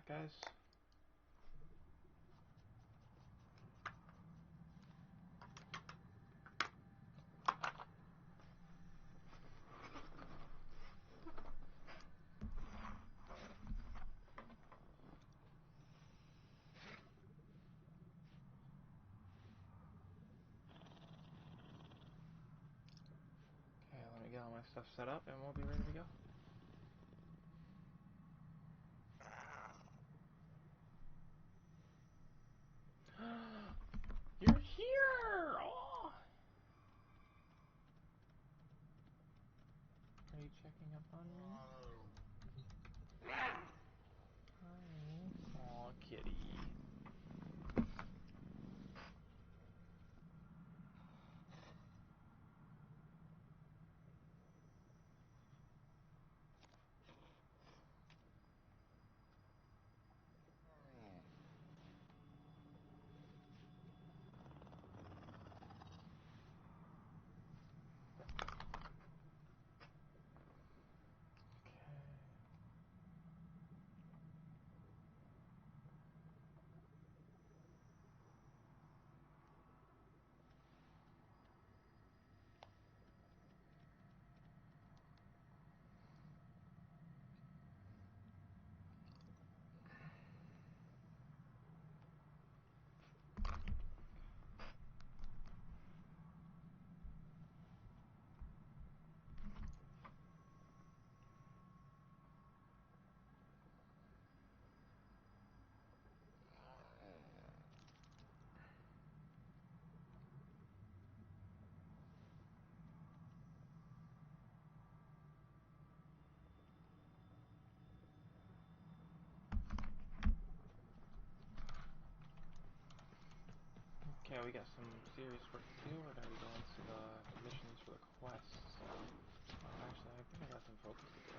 guys? Okay, let me get all my stuff set up and we'll be ready to go. You're here! Oh! Are you checking up on me? Hi. Aw, kitty. Okay, we got some serious work to do. We're going to be going to the missions for the quests. Actually, I think I got some focus to do.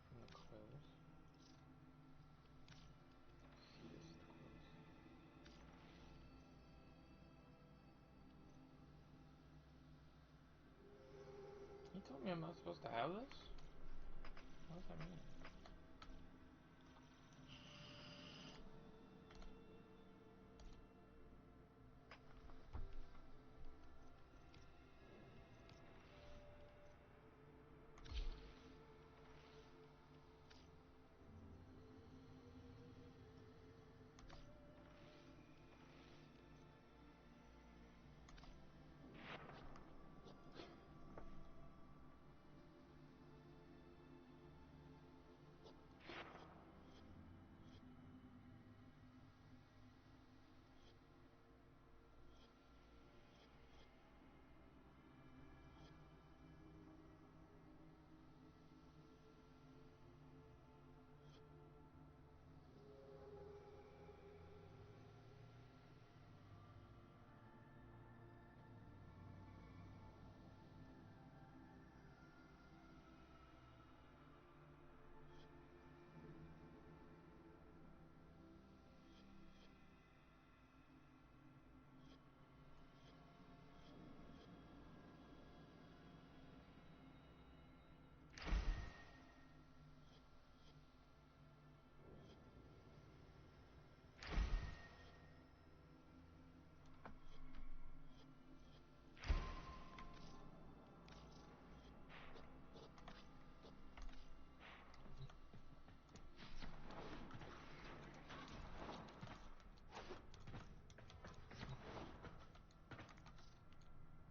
From the clothes. See this in the clothes. You told me I'm not supposed to have this? What does that mean?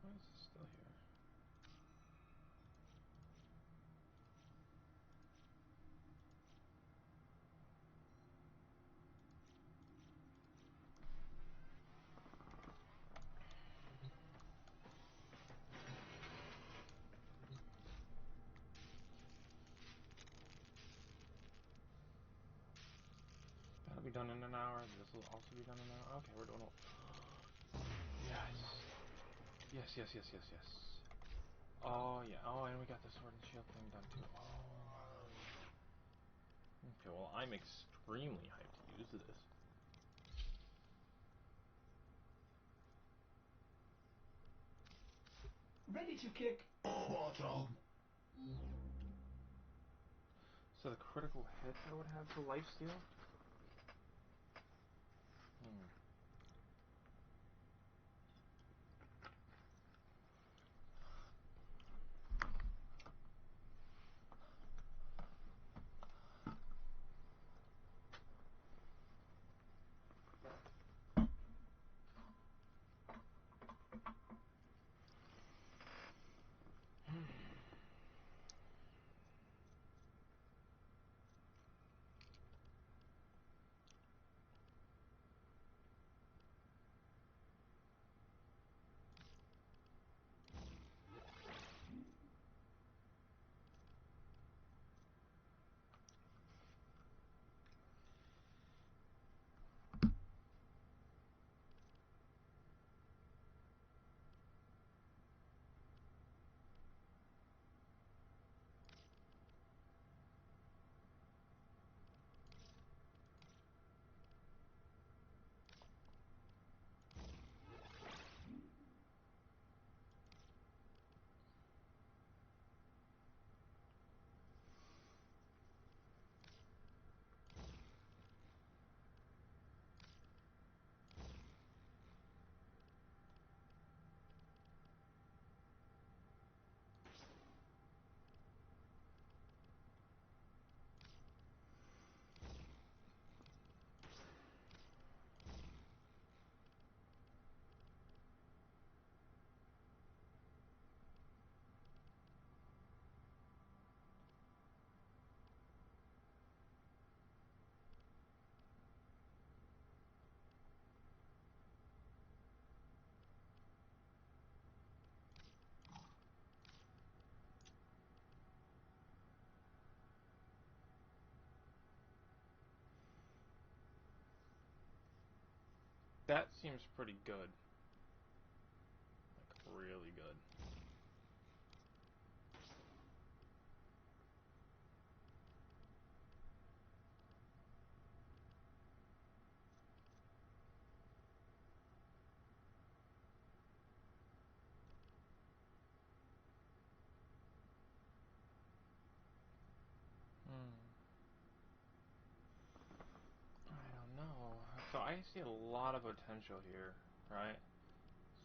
Why is this still here? That'll be done in an hour. This will also be done in an hour. Okay, we're doing it. Yes. Yes, yes, yes, yes, yes. Oh, yeah. Oh, and we got the sword and shield thing done too. Oh. Okay, well, I'm extremely hyped to do use this. Ready to kick bottom. So the critical hit I would have for lifesteal? That seems pretty good. Like, really good. I don't know. So I see a lot of potential here, right?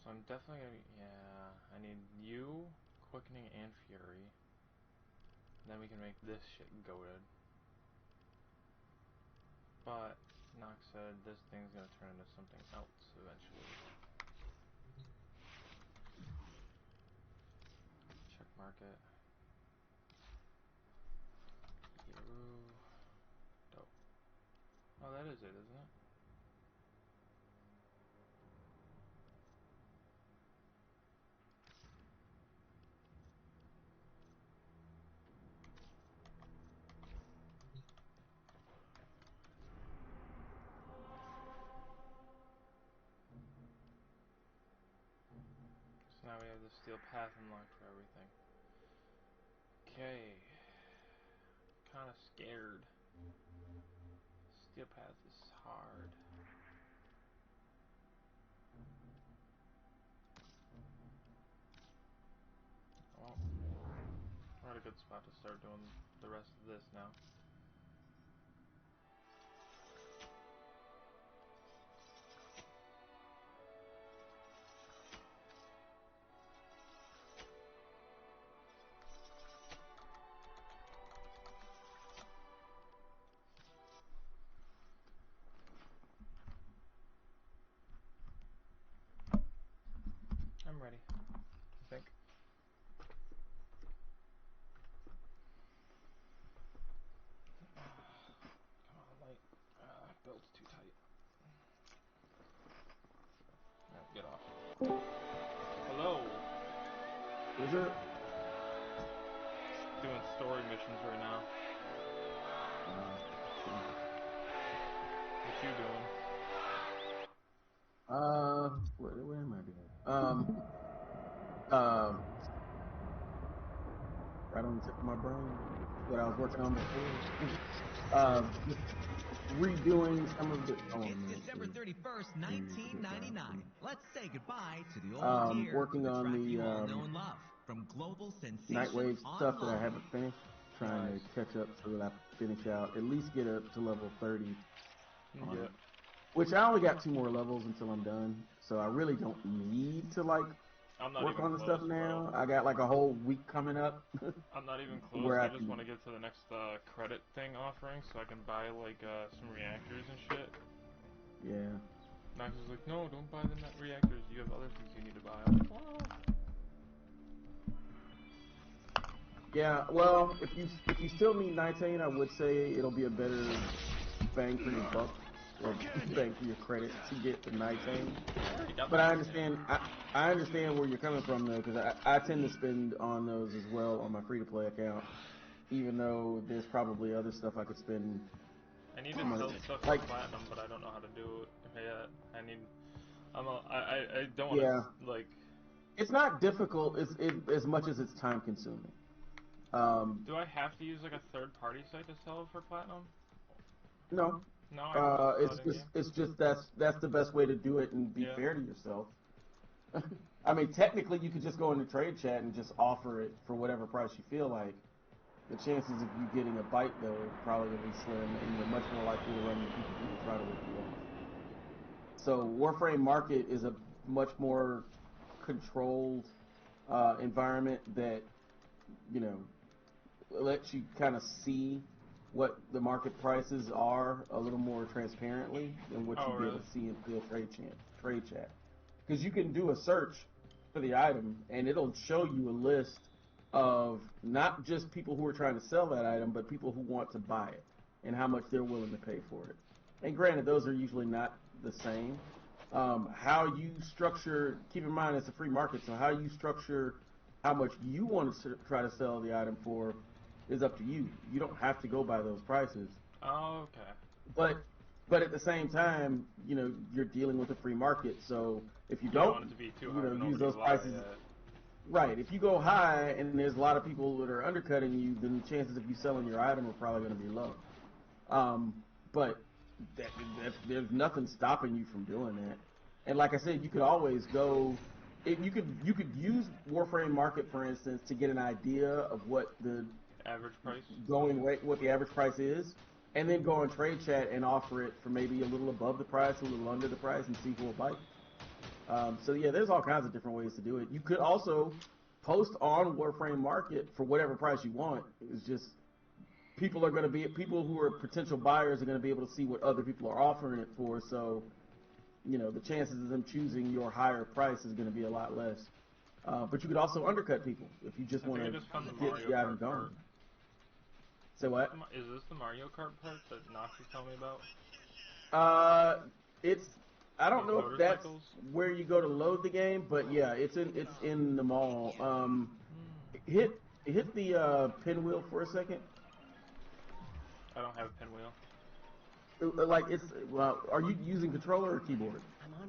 So I'm definitely gonna be, yeah, I need you, Quickening, and Fury. Then we can make this shit goated. But, Nox said this thing's gonna turn into something else eventually. Check market. Yaru. Dope. Oh, that is it, isn't it? So now we have the steel path unlocked for everything. Okay. Kinda scared. Steel path is hard. Well, we're at a good spot to start doing the rest of this now. I'm ready, I think. Come on, light. Belt's too tight. No, get off. Hello. Is it? Doing story missions right now. What you doing? Where am I being? Right on the tip of my brain. What I was working on before. redoing some of the. Oh, It's man, December 31st, see. 1999. Let's say goodbye to the old year Working with the on track you all the know and love. From global Nightwave sensation stuff that I online. haven't finished. Trying Nice. to catch up so that I finish out, at least get up to level 30 on Yeah. it. Which I only got 2 more levels until I'm done, so I really don't need to like I'm not work even on the close, stuff now. bro. I got like a whole week coming up I'm not even close. where I I just can. want to get to the next credit thing offering so I can buy like some reactors and shit. Yeah. Max is like, no, don't buy the net reactors. You have other things you need to buy. I'm like, well, Yeah, well, if you still need 19, I would say it'll be a better bang for your buck or bang for your credit to get the 19. I already got the But I 19. understand I understand where you're coming from though, because I tend to spend on those as well on my free-to-play account, even though there's probably other stuff I could spend I need to money. sell stuff for Like, platinum, but I don't know how to do it yet. I don't want yeah, to like. it's not difficult as much as it's time consuming. Do I have to use like a third-party site to sell it for platinum? No, No, I can just sell it in game. it's just that's the best way to do it and be Yeah. fair to yourself. I mean, technically, you could just go into trade chat and just offer it for whatever price you feel like. The chances of you getting a bite, though, are probably going to be slim, and you're much more likely to run into people who will try to rip you off. So, Warframe Market is a much more controlled environment that, you know, lets you kind of see what the market prices are a little more transparently than what Oh, you'd be really? able to see in field trade chat. Because you can do a search for the item and it'll show you a list of not just people who are trying to sell that item, but people who want to buy it and how much they're willing to pay for it. And granted, those are usually not the same. How you structure, keep in mind it's a free market, so how you structure how much you want to try to sell the item for is up to you. You don't have to go by those prices. Oh, okay. But but at the same time, you know, you're dealing with a free market, so if you You don't don't, want it to be too you hard know, to know use what you those buy prices, yet. right? If you go high and there's a lot of people that are undercutting you, then the chances of you selling your item are probably going to be low. Um, but there's nothing stopping you from doing that. And like I said, you could always go. You could use Warframe Market, for instance, to get an idea of what the Average price? going rate, what the average price is, and then go on trade chat and offer it for maybe a little above the price, a little under the price, and see who will bite. So yeah, there's all kinds of different ways to do it. You could also post on Warframe Market for whatever price you want. It's just people who are potential buyers are going to be able to see what other people are offering it for. So you know the chances of them choosing your higher price is going to be a lot less. But you could also undercut people if you just I want think I to just found the get Mario the item Kart going. part. Say what? Is this the Mario Kart part that Nox was telling me about? It's I don't These know if that's motorcycles? where you go to load the game, but yeah, it's in the mall. Hit the pinwheel for a second. I don't have a pinwheel. Like it's are you using controller or keyboard?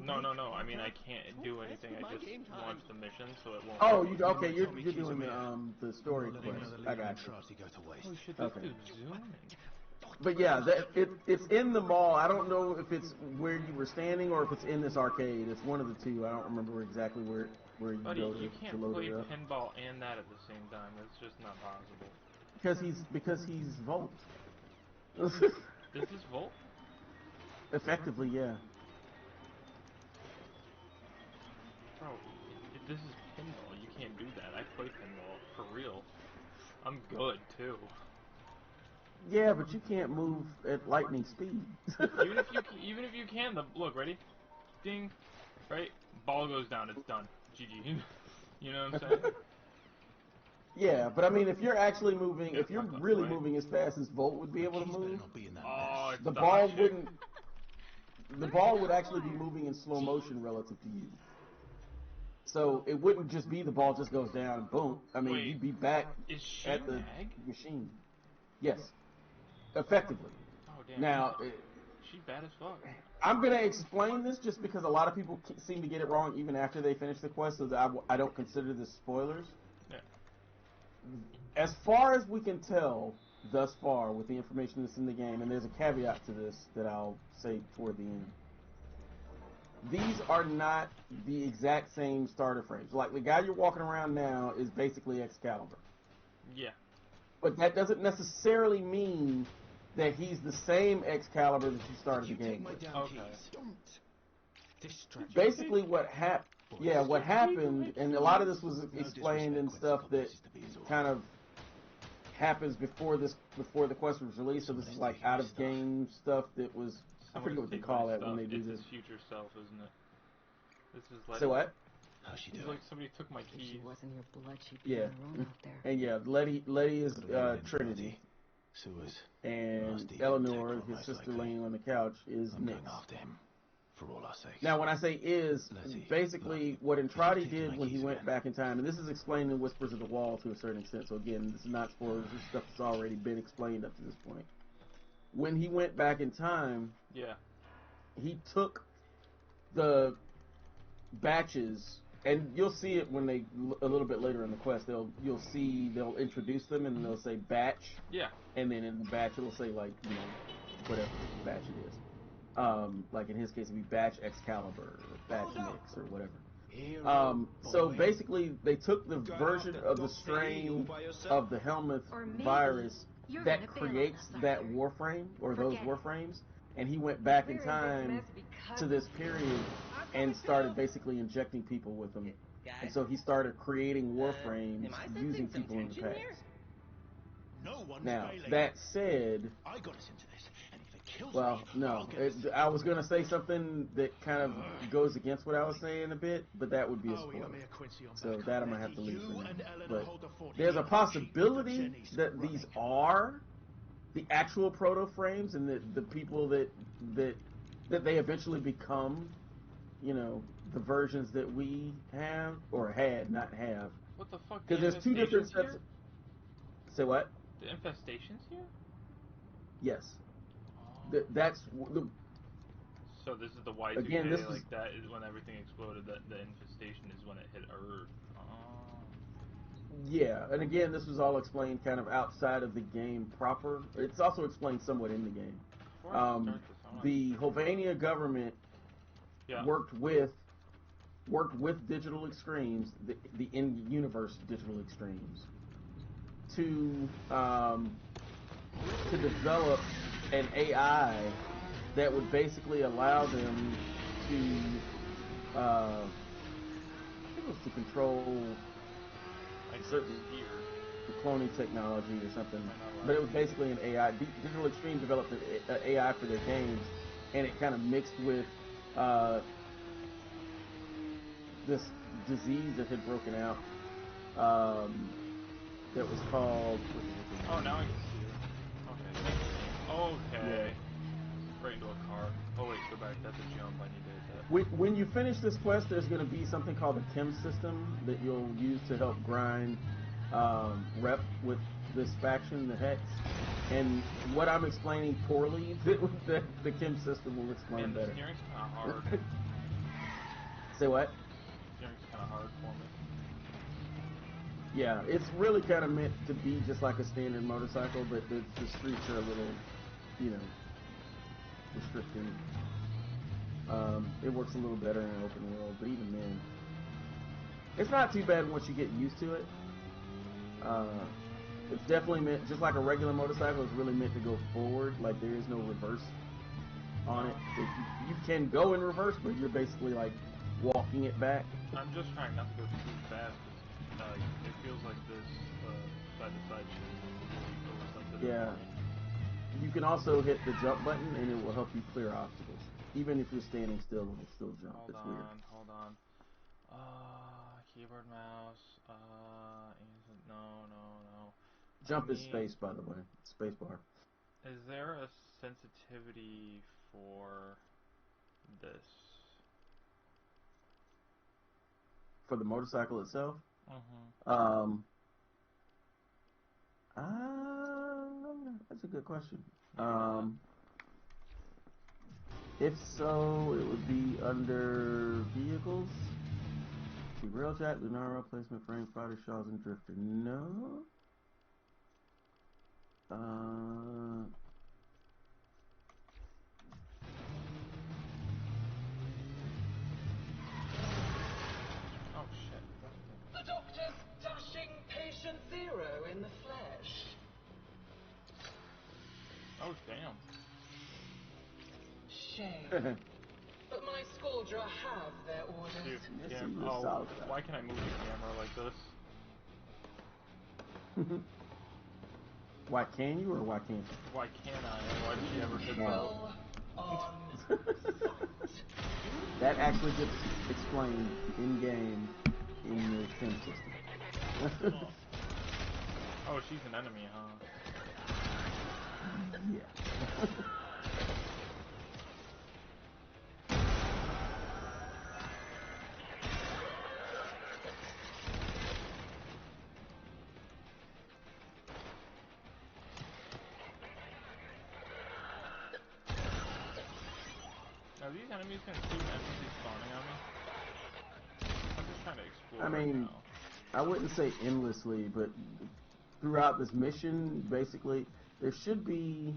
No, no, no. I mean, I can't do anything. I just launched the mission, so it won't. Oh, Load. you okay? You're doing the story quest. I got you. Holy shit, this Okay. dude's zooming. But yeah, it's in the mall. I don't know if it's where you were standing or if it's in this arcade. It's one of the two. I don't remember exactly where you Buddy, go you to can't load play it up. pinball and that at the same time. That's just not possible. Because he's Volt. Is this Volt? Effectively, yeah. Bro, this is pinball. You can't do that. I play pinball for real. I'm good too. Yeah, but you can't move at lightning speed. Even if you can, look, ready? Ding, right? Ball goes down. It's done. GG. You know what I'm saying? Yeah, but I mean, if you're actually moving, Get if the you're fuck out the really way. moving as fast as Volt would be able to move, Oh, it's the the hot ball chick. wouldn't. The ball would actually be moving in slow motion relative to you. So it wouldn't just be the ball just goes down and boom. I mean, Wait, you'd be back is she at the mag? machine. Yes, effectively. Oh damn, Now, she's bad as fuck. I'm gonna explain this just because a lot of people seem to get it wrong even after they finish the quest, so that I don't consider this spoilers. Yeah. As far as we can tell, thus far with the information that's in the game, and there's a caveat to this that I'll say toward the end. These are not the exact same starter frames. Like the guy you're walking around now is basically Excalibur. Yeah. But that doesn't necessarily mean that he's the same Excalibur that you started the game with. Okay. Basically, what happened, and a lot of this was explained in stuff that kind of happens before the quest was released. So this is like out of game stuff that was. I forget what they call that when they do this. It's his future self, isn't it? This is like. So what? How's she It's doing? like somebody took my If she keys. wasn't your blood, she'd be Yeah. on her own out there. And yeah, Letty is Trinity, Sewers. and Nasty Eleanor, tech his most sister likely. laying on the couch, is I'm Nyx. going after him. For all our sakes. Now, when I say is, Letty, basically look, what if Entrati you've taken did my when he keys went again. back in time, and this is explained in Whispers of the Wall to a certain extent, so again, this is not spoilers, this stuff has already been explained up to this point. When he went back in time, Yeah. he took the batches, and you'll see it when they, a little bit later in the quest, they'll introduce them, and they'll say batch, Yeah. and then in the batch it'll say, like, you know, whatever batch it is. Like in his case, it'd be batch Excalibur or batch Nyx or whatever. So basically, they took the version of the strain of the Helmuth Or maybe virus you're that gonna bail on creates us, that Arthur. warframe or those Forget it. warframes, and he went back in We're time this mess because to this period and started basically injecting people with them. And so he started creating warframes am I using sensing some people in the tension past. here? No one's Now, bailing. that said, I got us into this, and if it kills well, me, no, I'll get us. I was going to say something that kind of goes against what I was saying a bit, but that would be a spoiler. So that I'm going to have to leave for now. But there's a possibility that these are the actual proto frames and that the people that they eventually become, you know, the versions that we have or had, not have. What the fuck? Because there's two different Infestation's sets. here? Say what? The infestation's here? Yes. Oh. That's the. So this is the Y2K, Again, this was- like that is when everything exploded. That the infestation is when it hit Earth. Oh. Yeah, and again, this was all explained kind of outside of the game proper. It's also explained somewhat in the game. Before I start this, I want The Hovania government yeah. worked with Digital Extremes, the in-universe Digital Extremes, to develop an AI that would basically allow them to, I think it was to control I certain here. cloning technology or something. Might not But it allow was basically an AI. Digital Extreme developed an AI for their games, and it kind of mixed with this disease that had broken out that was called. Oh, now I can see it. Okay. Okay. Yeah. Right into a car. Oh wait, go back. That's a jump. I need to hit that. When you finish this quest, there's going to be something called a chem system that you'll use to help grind rep with this faction, the Hex. And what I'm explaining poorly, the chem system will explain Man, the better. steering's kind of hard. Say what? Steering's kind of hard for me. Yeah, it's really kind of meant to be just like a standard motorcycle, but the streets are a little, you know, restricting. It works a little better in an open world, but even then, it's not too bad once you get used to it. It's definitely meant, just like a regular motorcycle, it's really meant to go forward. Like there is no reverse on it. You can go in reverse, but you're basically like walking it back. I'm just trying not to go too fast because it feels like this side-to-side shit is really over something. Yeah. You can also hit the jump button, and it will help you clear obstacles. Even if you're standing still, it'll still jump. Hold It's on, weird. hold on. Keyboard, mouse. No. Jump is space, by the way. Space bar. Is there a sensitivity for this? For the motorcycle itself? Mm-hmm. That's a good question. If so, it would be under vehicles. See, Railjack, Lunara, placement frame, fighter, shells, and drifter. No. Oh shit. The doctor's dashing patient zero in the flesh. Oh damn. Shame. But my Scoldra have their orders. Dude, Yes, damn. he was Oh, solid. why can I move the camera like this? Why can you or why can't you? Why can't I? And why does she ever hit Kill so? on sight. That actually gets explained in game in the sim system. Oh, she's an enemy, huh? Yeah. Are these enemies gonna keep endlessly spawning on me? I'm just trying to explore I mean, right now. I wouldn't say endlessly, but throughout this mission, basically, there should be.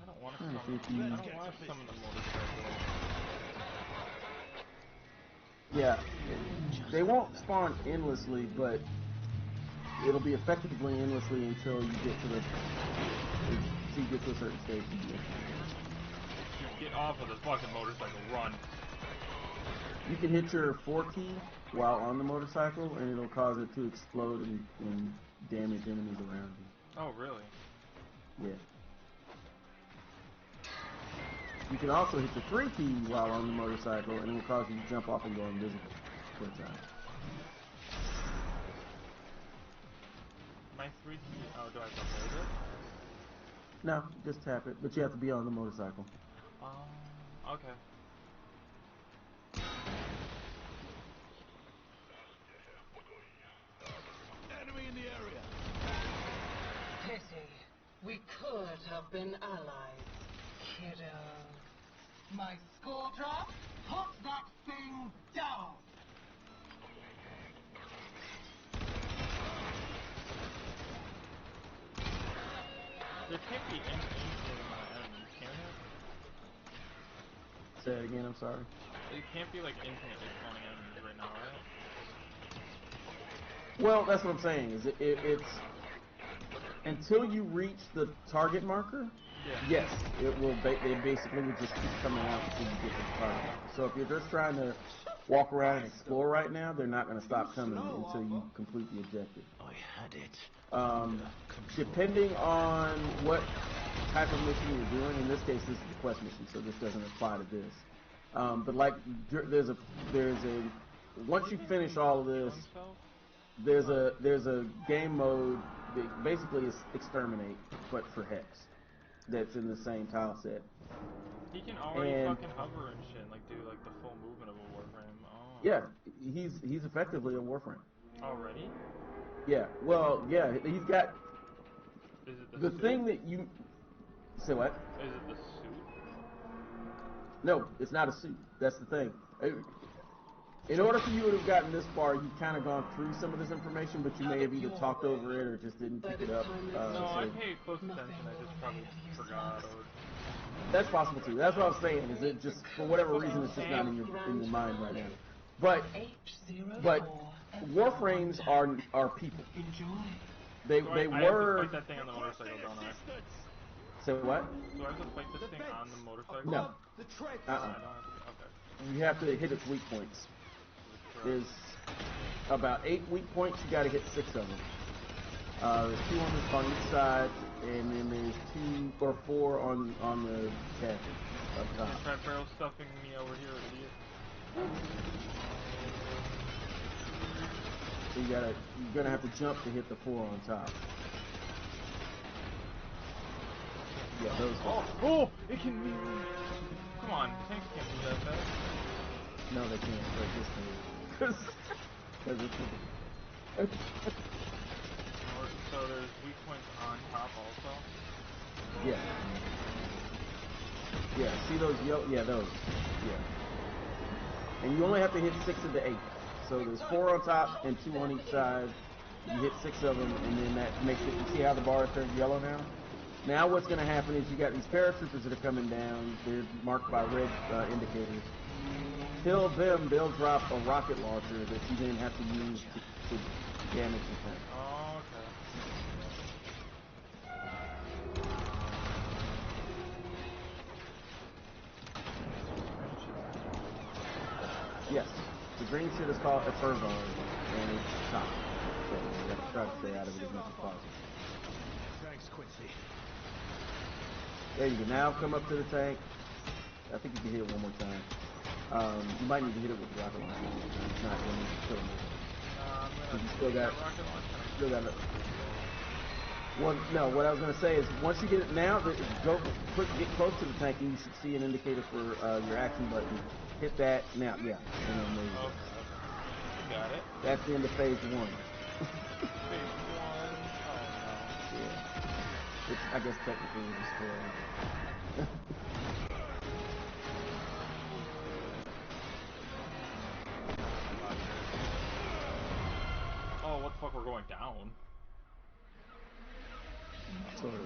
I don't want to Trying to summon. think I don't want to summon the motorcycle. Yeah, they won't spawn endlessly, but it'll be effectively endlessly until you get to a certain stage. Dude, get off of the fucking motorcycle. Run. You can hit your 4 key while on the motorcycle, and it'll cause it to explode and damage enemies around you. Oh, really? Yeah. You can also hit the 3 key while on the motorcycle, and it will cause you to jump off and go invisible for a time. My 3 key. Oh, do I have to hold it? No, just tap it, but you have to be on the motorcycle. Okay. Enemy in the area. Pity. We could have been allies, kiddo. My Scoldra, put that thing down! There can't be any infinite amount of enemies, can there? Say it again, I'm sorry. It can't be like infinitely spawning enemies right now, right? Well, that's what I'm saying, is it's until you reach the target marker, Yeah. yes, it will. They basically will just keep coming out until you get to the target marker. So if you're just trying to walk around and explore right now, they're not going to stop coming until you complete the objective. I had it. Depending on what type of mission you're doing, in this case this is the quest mission, so this doesn't apply to this. But like there's a once you finish all of this, there's a game mode that basically is exterminate, but for Hex. That's in the same tile set. He can already And- fucking hover and shit, and like do like the full movement of a warframe. Oh. Yeah, he's effectively a Warframe. Already? Yeah, well, yeah, he's got Is it the suit? thing that you say. What? Is it the suit? No, it's not a suit. That's the thing. In order for you to have gotten this far, you've kind of gone through some of this information, but you may have either talked over it or just didn't pick it up. No, I so paid close attention. I just probably forgot. Or... that's possible too. That's what I was saying. Is it just for whatever reason it's just not in your mind right now? But Warframes are people. Enjoy. They So I were. have to fight that thing on the motorcycle, don't I? Say what? Do I have to fight this thing on the motorcycle? No. The trench. I don't have to. Okay. You have to hit its weak points. There's about 8 weak points. You got to hit 6 of them. There's 2 on each side, and then there's 2 or 4 on the chassis up top. Try barrel stuffing me over here, idiot. So you're gonna have to jump to hit the 4 on top. Yeah, those. Oh! It can move! Come on, tanks can't move that fast. No, they can't. But this can. Because it's. So there's weak points on top also? Yeah. Yeah, see those yellow? Yeah, those. Yeah. And you only have to hit 6 of the 8. So there's 4 on top and 2 on each side. You hit 6 of them, and then that makes it. You see how the bar turned yellow now? Now what's going to happen is you got these paratroopers that are coming down. They're marked by red indicators. Kill them, they'll drop a rocket launcher that you then have to use to damage the tank. Oh, okay. Yes, the green shit is called a fur guard, and it's toxic. So you have to try to stay out of it as much as possible. Thanks, Quincy. There you go. Now come up to the tank. I think you can hit it one more time. You might need to hit it with the rocket launcher. It's not going to kill it. I'm gonna You still got, rocket launcher. still got it. Well, no, what I was going to say is once you get it now, get close to the tank and you should see an indicator for your action button. Hit that now, yeah. And then there you go. Okay. Got it. That's the end of phase 1. Phase 1. Oh Yeah. It's, I guess technically we're destroyed. no. Oh, what the fuck? We're going down. Sort of.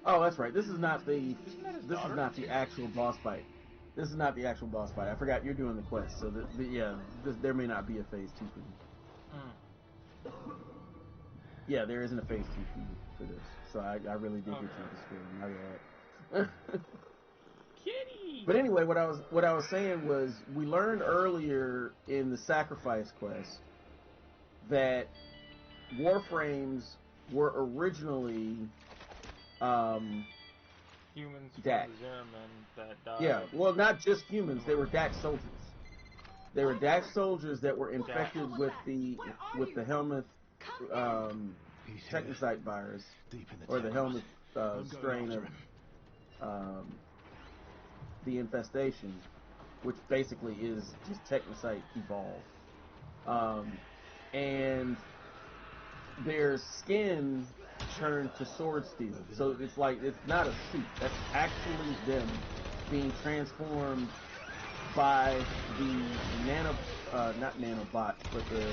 Oh, that's right. This is not the actual boss fight. This is not the actual boss fight. I forgot you're doing the quest, so there may not be a phase 2 for you. Yeah, there isn't a phase 2 for this, so I really did get you destroyed. My bad. Kitty. But anyway, what I was saying was we learned earlier in the sacrifice quest that warframes were originally humans from Dak. the Zimmerman that died. Yeah, well, not just humans. They were Dak soldiers. They were Dak soldiers that were infected with the Helmuth technocyte virus, or the Helmuth strain of the infestation, which basically is just technocyte evolved. And their skin turned to sword steel. So it's not a suit. That's actually them being transformed by the not nanobots, but the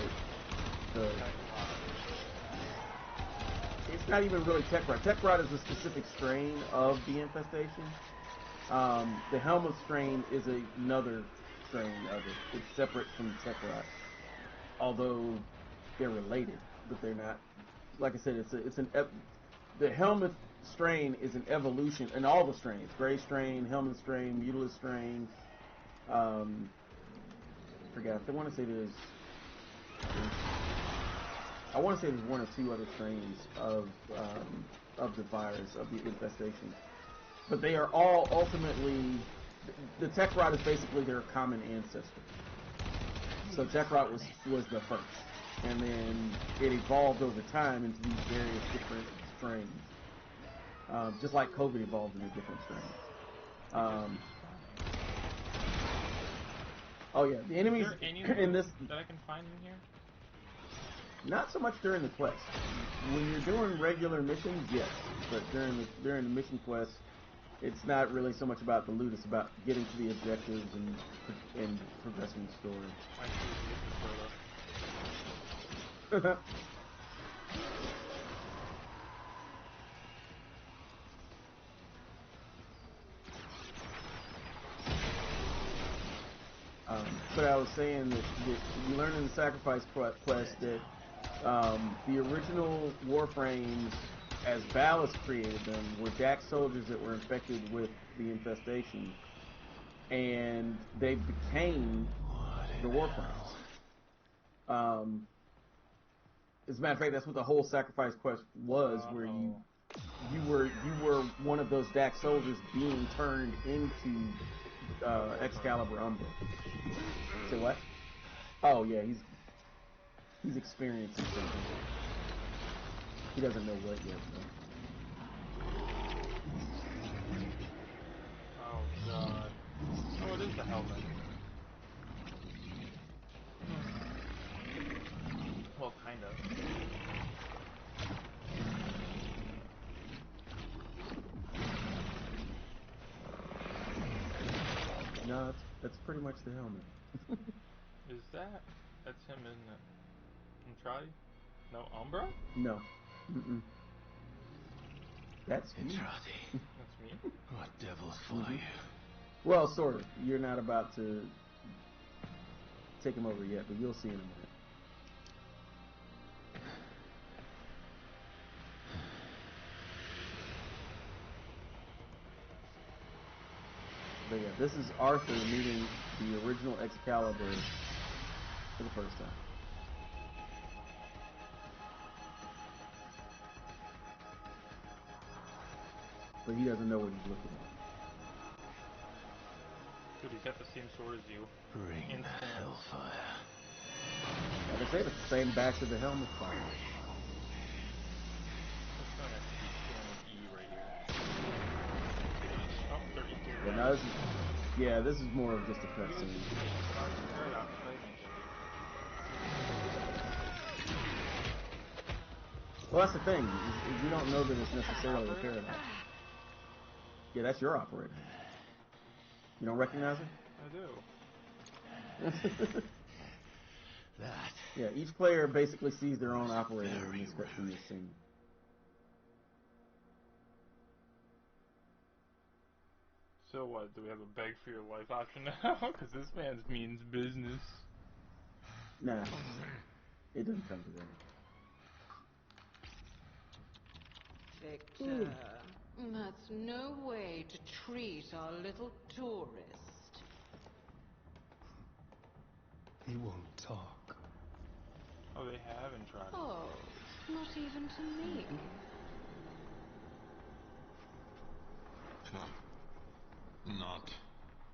it's not even really tech rot. Tech rot is a specific strain of the infestation. The Helmuth strain is another strain of it. It's separate from tech rot, although they're related, but they're not. Like I said, the Helmuth strain is an evolution, and all the strains: Gray strain, Helmuth strain, Mutilus strain. I forgot. I want to say there's one or two other strains of the virus, of the infestation, but they are all ultimately, the tech rot is basically their common ancestor. So tech rot was the first, and then it evolved over time into these various different strains, just like COVID evolved into different strains. Oh yeah, the enemies in this that I can find in here. Not so much during the quest. When you're doing regular missions, yes, but during the mission quest, it's not really so much about the loot. It's about getting to the objectives and progressing the story. But I was saying that you learn in the sacrifice quest that the original warframes, as Ballas created them, were Dak soldiers that were infected with the infestation, and they became the warframes. As a matter of fact, that's what the whole sacrifice quest was, where you were one of those Dak soldiers being turned into Excalibur Umbra. Say what? Oh yeah, he's experiencing something. He doesn't know what yet, though. Oh god. Oh, it is the helmet. Well, kind of. No, that's pretty much the helmet. That's him, isn't it? From Try? No Umbra? No. Mm-mm. That's you. Entrati, That's me? what devils fly you? Well, sort of. You're not about to take him over yet, but you'll see in a minute. But yeah, this is Arthur meeting the original Excalibur for the first time. But he doesn't know what he's looking at. Dude, he's got the same sword as you. Bring the Instantly. hellfire. Like I said, it's the same back to the helmet fire. This thing I should be feeling an E right here. Oh, they're equal. Yeah, no, this is more of just a cutscene. Paradox fighting shit. Well, that's the thing. Is you don't know that it's necessarily a paradox. Yeah, that's your operator. You don't recognize it? I do. That. Yeah, each player basically sees their own operator in this scene. So what, do we have a beg for your life option now? Because this man's means business. Nah, it doesn't come to that. Victor, that's no way to treat our little tourist. He won't talk. Oh, they haven't tried it. Oh, not even to me. Not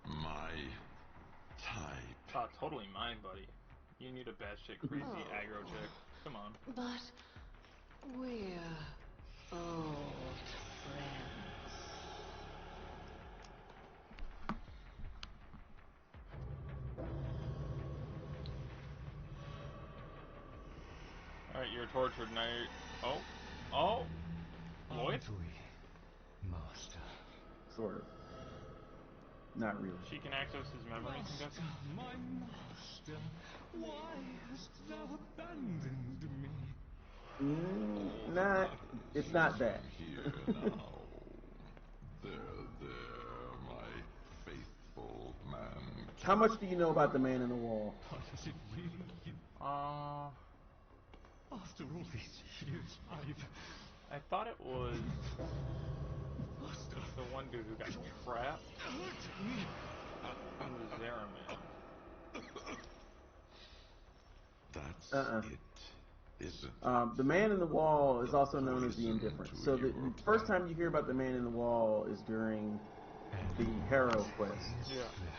my type. Oh, totally mine, buddy. You need a batshit crazy aggro chick. Come on. But we're old friends. Alright, you're tortured, now you're... Oh. Oh! Lloyd? Aren't we, master? Sort of. Not really. She can access his memories, I'm guessing? My master, why hast thou abandoned me? It's not that. Here now. There, my faithful man. How much do you know about the man in the wall? What is it really you? After all these years, I thought it was Master, the one dude who got trapped hurt me. in the Zeraman. That's it, isn't The man in the wall is also known as the Indifferent. So the first time you hear about the man in the wall is during the Harrow quest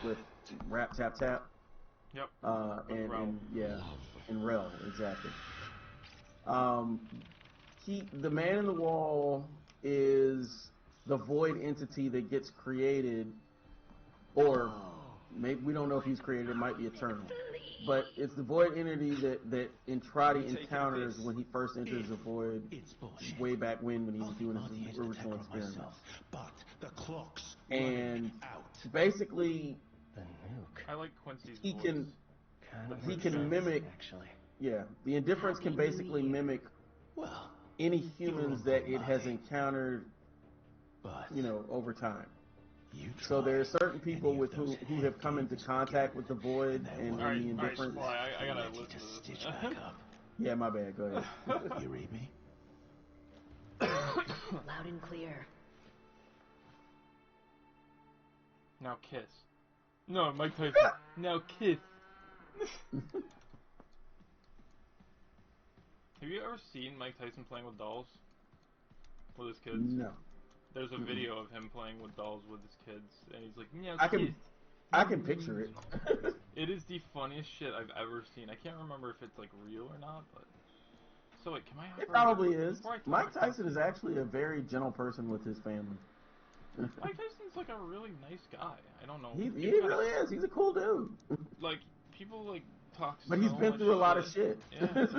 with Rap Tap Tap. Yep. And Rel, exactly. The man in the wall is the void entity that gets created, or maybe we don't know if he's created. It might be eternal, but it's the void entity that Entrati encounters when he first enters the void. It's bullshit. Way back when he was doing his original experiment. But the clock's And out. basically, The nuke. I like Quincy's he voice. can Kind of he makes can sense, mimic. actually. Yeah, the Indifference can basically mimic Well, any humans You're that it has unlucky. encountered, but over time. you So there are try certain people any of with those who have come into games contact again, with the void and Alright, the Indifference. Supply, I gotta lucky listen to to stitch this. back up. Yeah, my bad. Go ahead. You read me? Loud and clear. Now kiss. No, Mike Tyson. Now kiss. Have you ever seen Mike Tyson playing with dolls? With his kids? No, There's a video of him playing with dolls with his kids, and he's like, now I kiss. can picture it. It is the funniest shit I've ever seen. I can't remember if it's like real or not, but... So wait, can I It operate probably is. before I talk Mike to Tyson Quincy? is actually a very gentle person with his family. Mike Tyson's like a really nice guy. I don't know. He People really is. He's a cool dude. Like, people like talk But so he's been much through a lot of shit. Yeah, he is.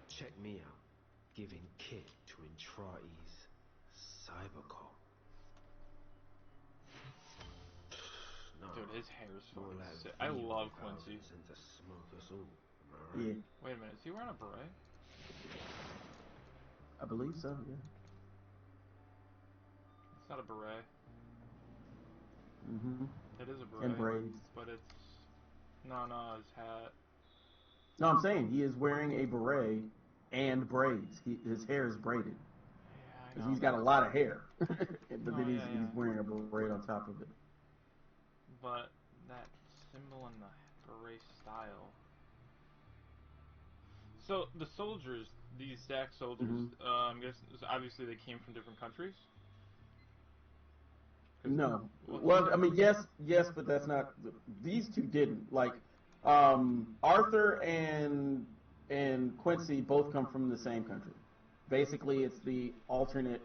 Check me out. Giving kit to Entrati's cybercom. No. Dude, his hair is More fucking like sick. I love 300,000 Quincy. sent to smoke us all. Am I right? Yeah, Wait a minute, is he wearing a beret? I believe so. Yeah. It's not a beret. Mhm. It is a And beret, braids. but it's no, his hat. No, I'm saying he is wearing a beret and braids. His hair is braided Yeah, I because know he's got that. a lot of hair, but No, then yeah, he's wearing a beret on top of it. But that symbol and the beret style. So the soldiers, these Zach soldiers, I'm guessing obviously they came from different countries. No. Well, Well, I mean, yes, but that's not. These two didn't. Like, Arthur and Quincy both come from the same country. Basically, it's the alternate.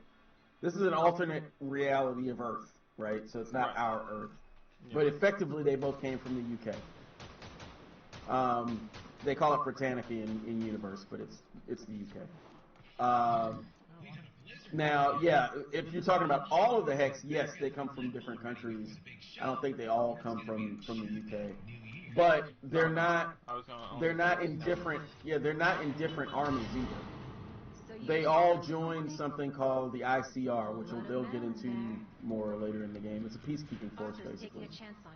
This is an alternate reality of Earth, right? So it's not Right. our Earth, Yeah. but effectively they both came from the UK. They call it Britannica in universe, but it's the UK. Now, yeah, if you're talking about all of the Hex, yes, they come from different countries. I don't think they all come from the UK, but they're not I was gonna they're only not say in seven. different they're not in different armies either. So you They two all are joined okay? something called the ICR, which Lot of they'll get men into there. more later in the game. It's a peacekeeping force, Arthur's taking basically, a chance on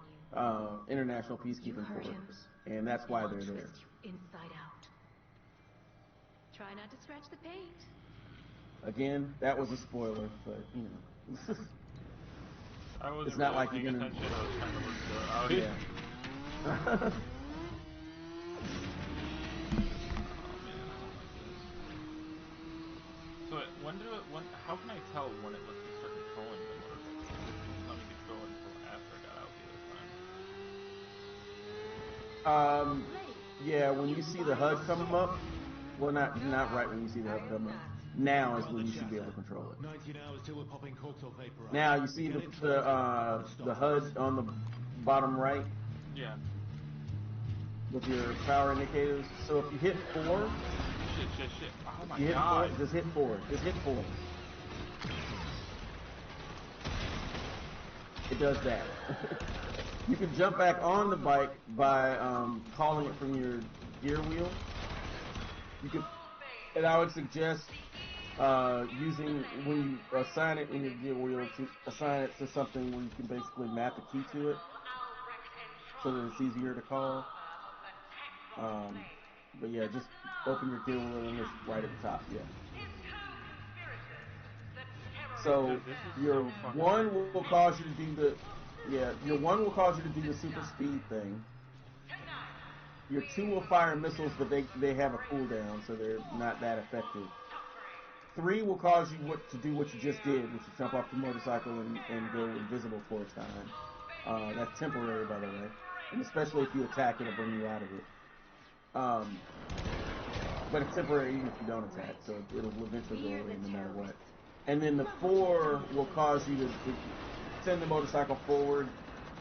you. international You peacekeeping hurt him, force, and that's and why he'll they're there. twist you inside out. Try not to scratch the paint. Again, that was a spoiler, but you know. I wasn't It's not really like paying you're gonna- attention. I was trying to look the audio. Yeah. Oh man, I don't like this. So how can I tell when it lets me start controlling the motorcycle? It didn't let me control it until after I got out the other time. Yeah, when you see the HUD come up, well, not right when you see the HUD come up. Now is when you should be able to control it. 19 hours till we're popping cocktail paper up. Now you see the HUD on the bottom right Yeah. with your power indicators. So if you hit 4, Shit. Oh my you hit god. 4, just hit 4. Just hit 4. It does that. You can jump back on the bike by calling it from your gear wheel. You can, and I would suggest using when you assign it in your gear wheel to assign it to something where you can basically map a key to it, so that it's easier to call. But yeah, just open your gear wheel and it's right at the top. Yeah. So Dude, this is your so fucking one crazy. will cause you to do the your one will cause you to do the super speed thing. Your 2 will fire missiles, but they have a cooldown, so they're not that effective. 3 will cause you to do what you just did, which is jump off the motorcycle and go invisible for a time. That's temporary, by the way, and especially if you attack, it'll bring you out of it. But it's temporary even if you don't attack, so it'll eventually go away no matter what. And then the 4 will cause you to send the motorcycle forward,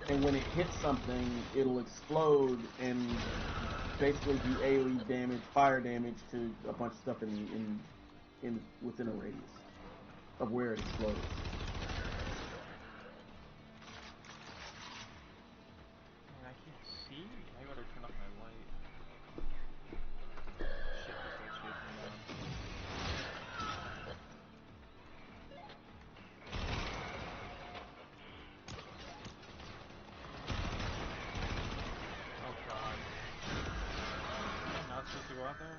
and when it hits something, it'll explode and basically do AoE damage, fire damage to a bunch of stuff in within a radius of where it explodes. I can't see. I gotta turn off my light. Shit, this light's chasing me down. Oh god. Am I not supposed to go out there?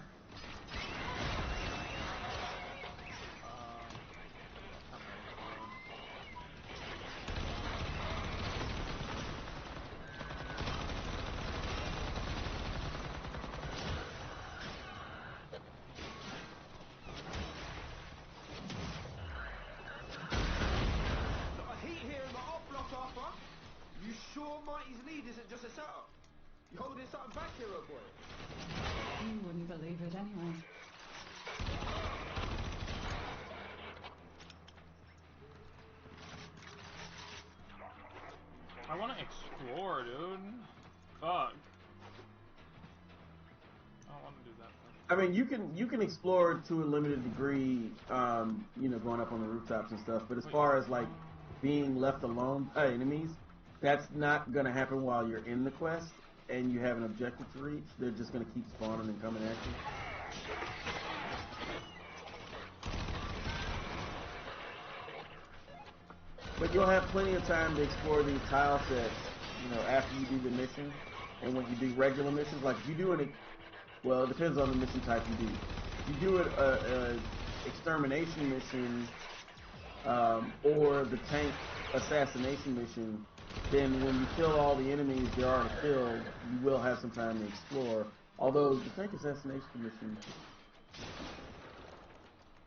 I'm ready to load. Got a heat here in the op block, Arthur. You sure Mighty's lead isn't just a setup? You holding something back, hero boy? You wouldn't believe it anyway. I wanna explore, dude. Fuck. I don't wanna do that. I mean, you can explore to a limited degree, going up on the rooftops and stuff. But as far as like being left alone by enemies, That's not going to happen while you're in the quest and you have an objective to reach. They're just going to keep spawning and coming at you. But you'll have plenty of time to explore these tile sets, you know, after you do the mission. And when you do regular missions, like if you do well, it depends on the mission type you do. If you do a extermination mission or the tank assassination mission, then when you kill all the enemies there are to kill, you will have some time to explore. Although the tank assassination mission,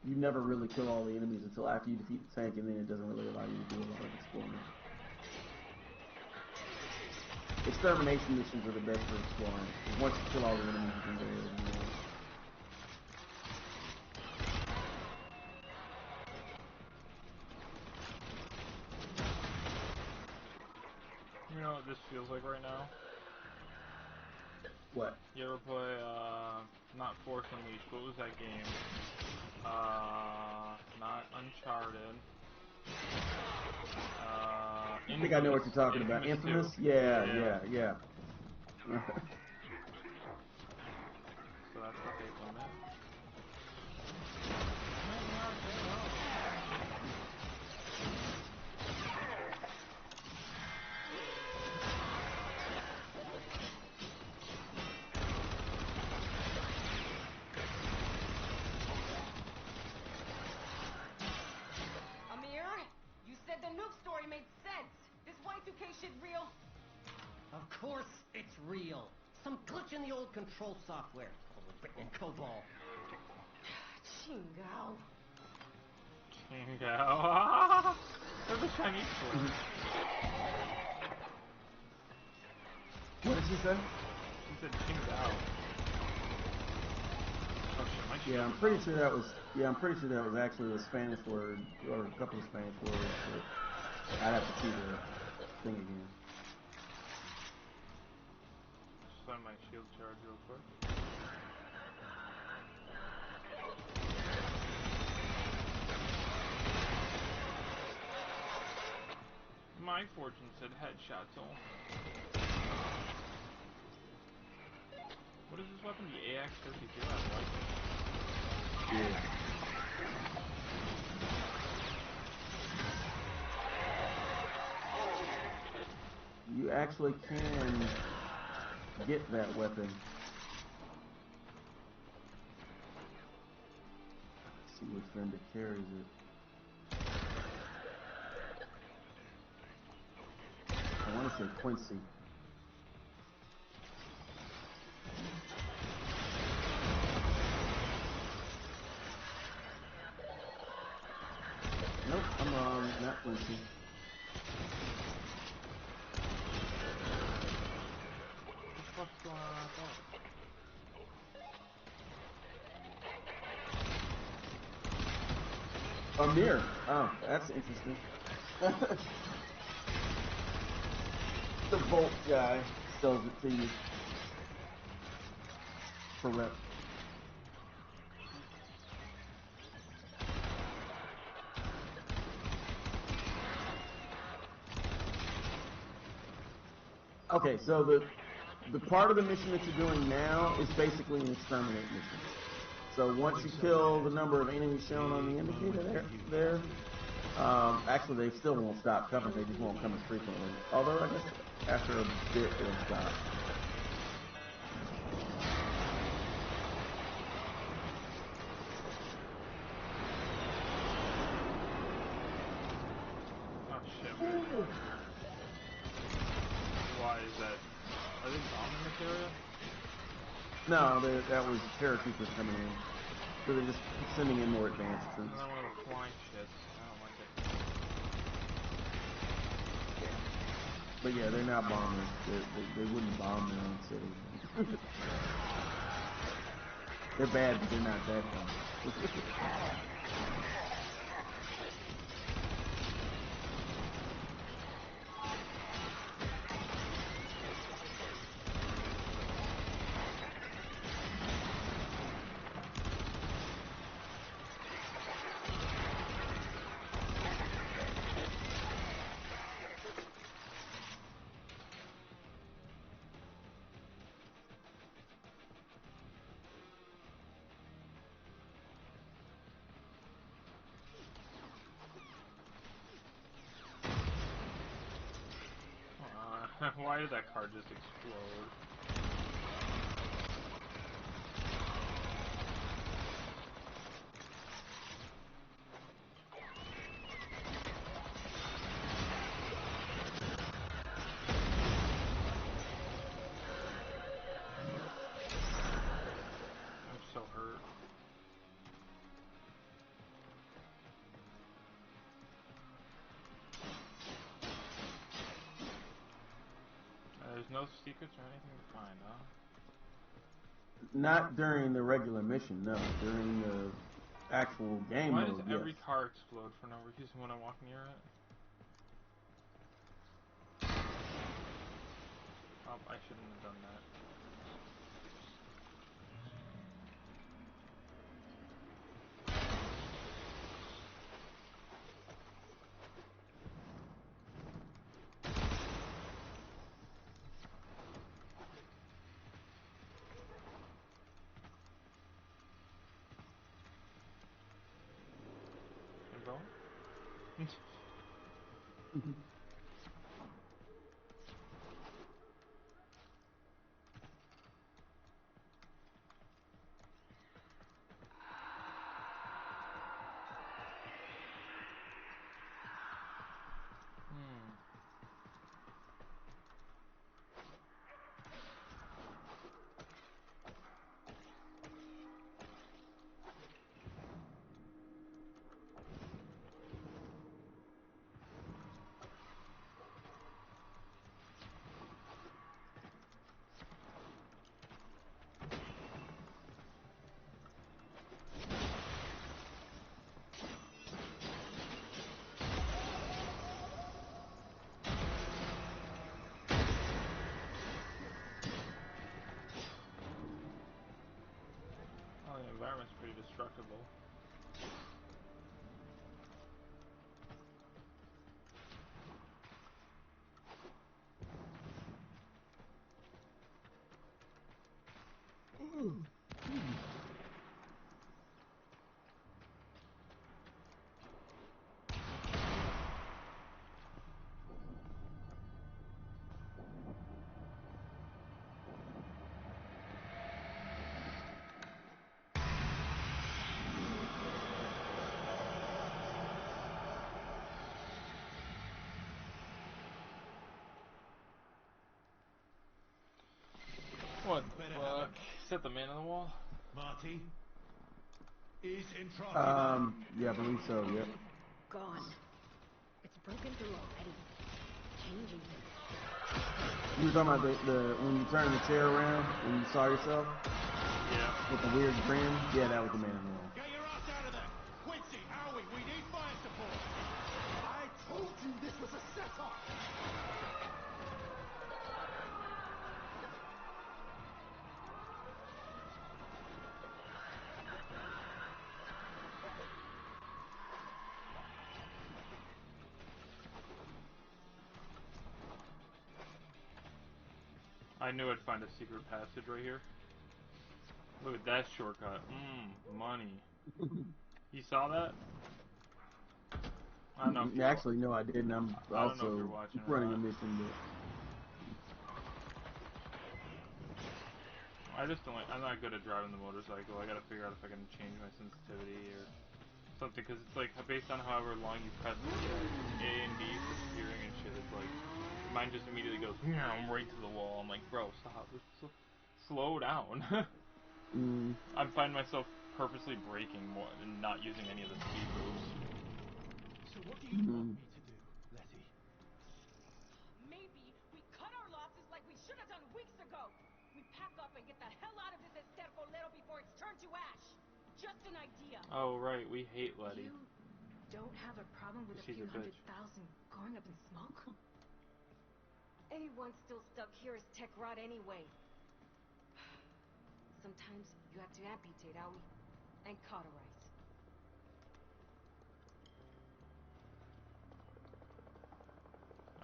you never really kill all the enemies until after you defeat the tank, and then it doesn't really allow you to do a lot of exploring. Extermination missions are the best for exploring. Once you kill all the enemies, you can go ahead and You know what this feels like right now? What? You ever play, not Force Unleashed, what was that game? Not Uncharted. I think I know what you're talking about. Infamous? Yeah. So that's the date limit. Amir, you said the nuke story made sense. This Y2K shit real? Of course it's real. Some glitch in the old control software. Probably written in COBOL. Chingao. Chingao. There's a Chinese word. What did she say? She said Chingao. Oh shit, my Yeah, I'm pretty sure that was. Yeah, I'm pretty sure that was actually a Spanish word or a couple of Spanish words. But I'd have to see the thing again. Just let my shield charge real quick. My fortune said headshots only. What is this weapon? The AX-32? I like it. Yeah. You actually can get that weapon. Let's see which vendor carries it. I want to say Quincy. Nope, I'm wrong. Not Quincy. What the fuck's going on with that? Amir. Oh, that's interesting. The Volt guy sells it to you for rep. Okay, so the part of the mission that you're doing now is basically an exterminate mission. So once you kill the number of enemies shown on the indicator there, actually they still won't stop coming, they just won't come as frequently. Although I guess after a bit they'll stop. Oh shit, why is that? Are they bombing this area? No, that was paratroopers coming in. So they're just sending in more advanced troops. Another one of the flying shits. I don't like it. But yeah, they're not bombers. They wouldn't bomb their own city. They're bad, but they're not that bad. Why did that car just explode? I'm so hurt. There's no secrets or anything to find, huh? Not during the regular mission, no. During the actual game Why mode, does every car explode for no reason when I walk near it? Oh, I shouldn't have done that. I'm going? Oh, the environment's pretty destructible. What the fuck? Is that the man on the wall? Marty is in trouble. yeah, I believe so, yep. Gone. It's broken through already. Changing things. You were talking about the when you turned the chair around and you saw yourself? Yeah. With the weird grin? Yeah, that was the man on the wall. Get your ass out of there! Quincy, Howie, we need fire support! I told you this was a setup! I knew I'd find a secret passage right here. Look at that shortcut. Money. You saw that? I don't know if you're Actually, no, I didn't. I'm I don't know if also you're watching or running not. a mission, but... I just don't like, I'm not good at driving the motorcycle. I gotta figure out if I can change my sensitivity or something, because it's like, based on however long you press A and B for steering and shit, it's like, mine just immediately goes, right to the wall. I'm like, bro, stop. Slow down. I'm finding myself purposely braking more and not using any of the speed moves. So what do you want me to do, Letty? Maybe we cut our losses like we should have done weeks ago. We pack up and get the hell out of this estercolero before it's turned to ash. Just an idea. Oh, right, we hate Letty. You don't have a problem with a She's few a bitch. 100,000 going up in smoke? Anyone still stuck here is tech rot anyway. Sometimes you have to amputate, Howie, and cauterize.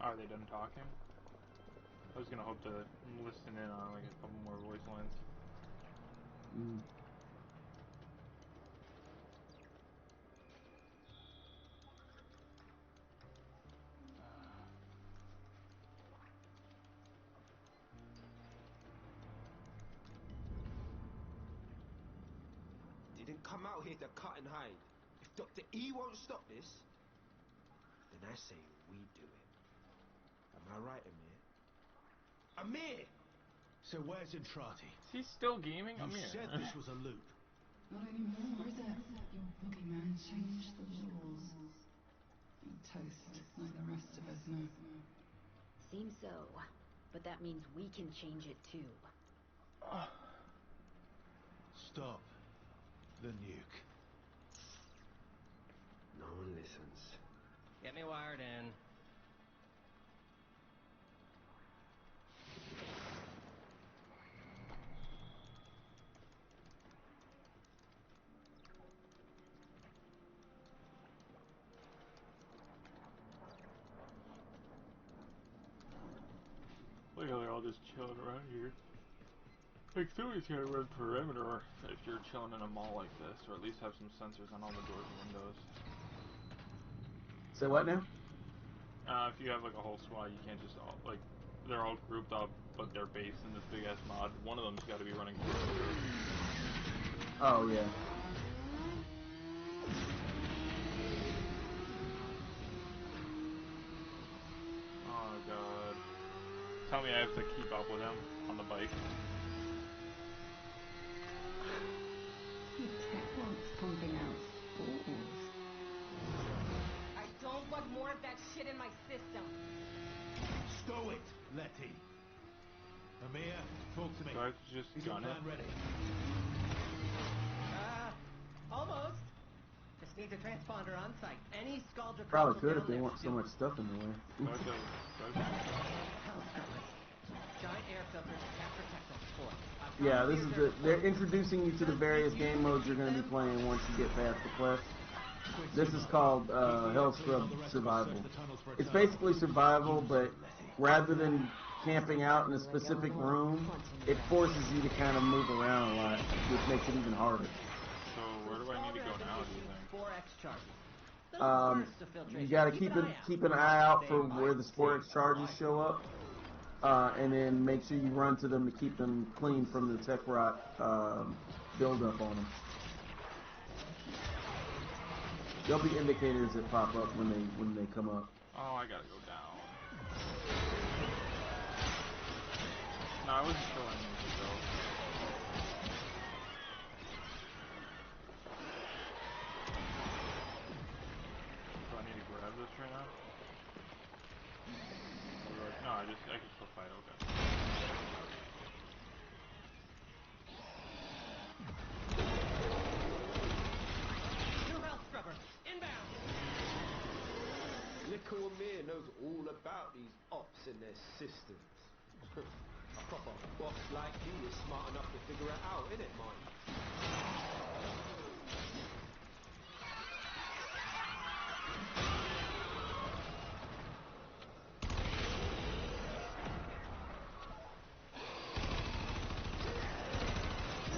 Are they done talking? I was gonna hope to listen in on like a couple more voice lines. didn't come out here to cut and hide. If Dr. E won't stop this, then I say we do it. Am I right, Amir? Amir! So where's Entrati? Is he still gaming? You Amir. said this was a loop. Not anymore, is it? Your boogeyman changed the rules. You're toast, like the rest of us know. Seems so. But that means we can change it too. Stop the nuke. No one listens. Get me wired in. Look how they're all just chilling around here. Like, somebody's gotta run perimeter if you're chilling in a mall like this, or at least have some sensors on all the doors and windows. Say what now? If you have like a whole squad, you can't just all, like, they're all grouped up, but they're based in this big ass mod. One of them's gotta be running perimeter. Oh, yeah. Oh god. Tell me I have to keep up with him on the bike. Your tech wants pumping out spores. I don't want more of that shit in my system. Stow it, Letty. Amir, talk to me. Do I have to just Is your gun it? plan ready? Almost. Just needs a transponder on site. Any Scaldra Probably console could if down they there weren't should so do much it. stuff in the way. Giant air filters can't protect us. Four. Yeah, this is they're introducing you to the various game modes you're going to be playing once you get past the quest. This is called Hellscrub Survival. It's basically survival, but rather than camping out in a specific room, it forces you to kind of move around a lot, which makes it even harder. So where do I need to go now, do you think? 4x charges. You got to keep an eye out for where the Spore X charges show up, and then make sure you run to them to keep them clean from the tech rot buildup on them. There'll be indicators that pop up when they come up. Oh, I gotta go down. No, I wasn't sure I needed to go. Do I need to grab this right now? No, I can still fight, okay. New health scrubber, inbound! Little Amir knows all about these ops and their systems. A proper boss like he is smart enough to figure it out, innit, Marty?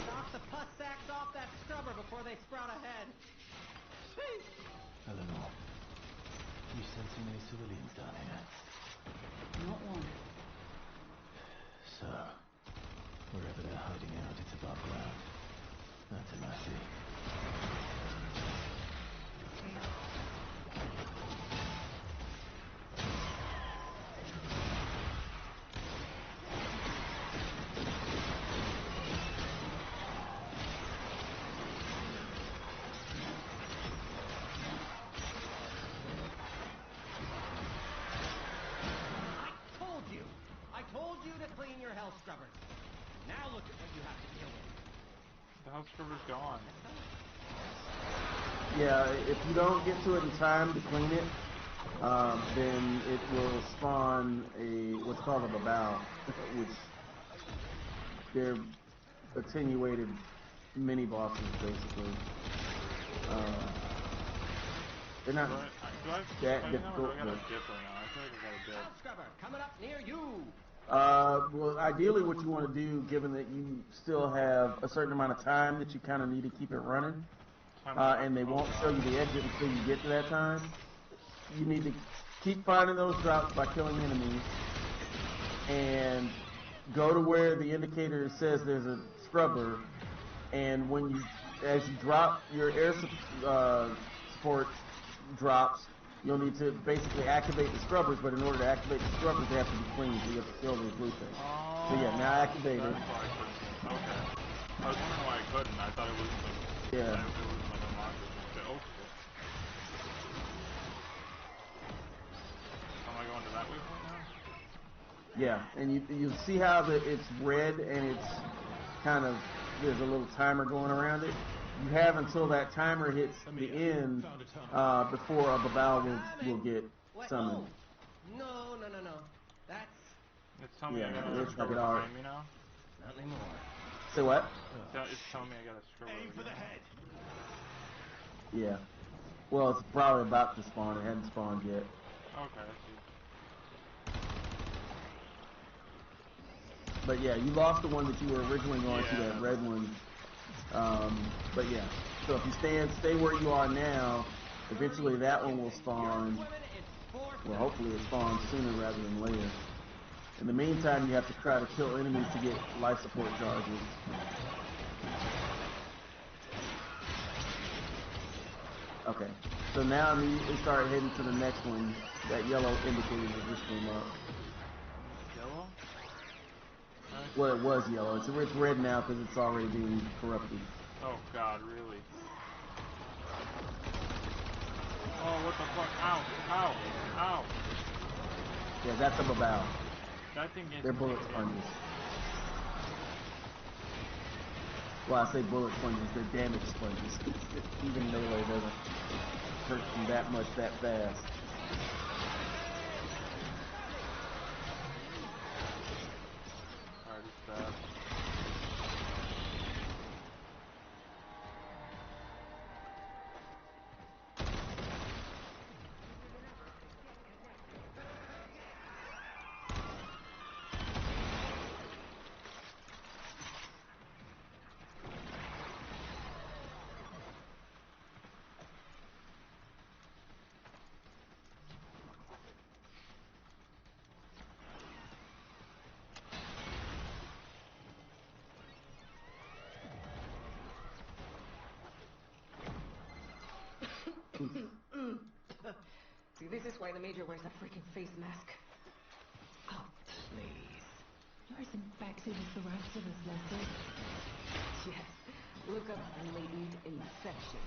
Knock the pus sacks off that scrubber before they sprout ahead. Eleanor, you sensing any civilians down here? Not one. So, wherever they're hiding out, it's above ground. That's a mercy. I told you to clean your health scrubber. Now look at what you have to deal with. The health scrubber's gone. Yeah, if you don't get to it in time to clean it, then it will spawn what's called a babao, which they're attenuated mini bosses basically. They're not that difficult. I got a dip right now. I feel like I got a dip. Health scrubber coming up near you. Well, ideally what you want to do, given that you still have a certain amount of time that you kind of need to keep it running, and they won't show you the exit until you get to that time, you need to keep finding those drops by killing enemies, and go to where the indicator says there's a scrubber, and when you as you drop your air support drops, you'll need to basically activate the scrubbers, but in order to activate the scrubbers, they have to be clean, so you have to kill those blue things. So yeah, now activated. That's why I couldn't. Okay. I was wondering why I couldn't. I thought it was like, yeah. It was like unlocked or something. Oh shit. Am I going to that waypoint now? Yeah, and you see how it's red and it's kind of, there's a little timer going around it. You have until that timer hits the end before a Babao will get summoned. No. That's... It's telling me I got it a looks like scrubber it already. behind me now. Not anymore. Say what? It's telling me I got a scrubber. Aim for the head. Yeah. Well, it's probably about to spawn. It hadn't spawned yet. Okay, I see. But yeah, you lost the one that you were originally going to, that red one. But yeah, so if you stay where you are now, eventually that one will spawn. Well, hopefully it spawns sooner rather than later. In the meantime, you have to try to kill enemies to get life support charges. Okay, so now immediately start heading to the next one. That yellow indicator that just came up. Yellow? Well, it was yellow. It's red now because it's already being corrupted. Oh god, really? Oh, what the fuck? Ow! Ow! Ow! Yeah, that's a Babao. That thing gets They're bullet sponges. Well, I say bullet sponges, they're damage sponges. Even melee doesn't hurt them that much that fast. Alright, it's bad. See, this is why the Major wears a freaking face mask. Oh, please. You're as infected as the rest of us, Leslie. Yes, look up latent infection.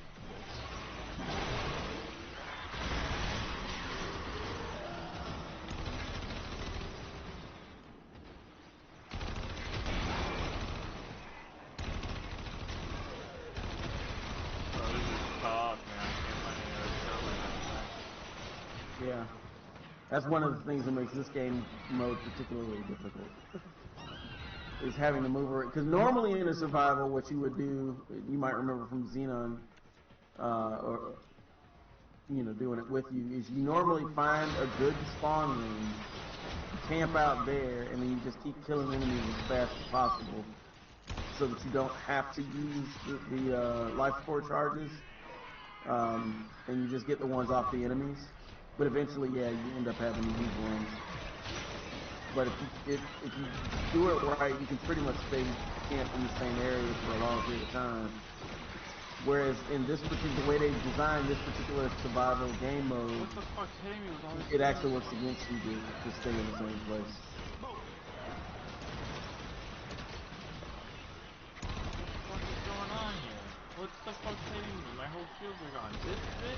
Yeah, that's one of the things that makes this game mode particularly difficult. Is having to move around. Because normally in a survival, what you would do, you might remember from Xenon, or doing it with you, is you normally find a good spawn room, camp out there, and then you just keep killing enemies as fast as possible, so that you don't have to use the life support charges, and you just get the ones off the enemies. But eventually, yeah, you end up having to use ones. But if you do it right, you can pretty much stay camped in the same area for a long period of time. Whereas in this particular way they designed this particular survival game mode, it actually works against you to stay in the same place. What the fuck is going on here? What's the fuck hitting me? My whole shields are gone. This bitch?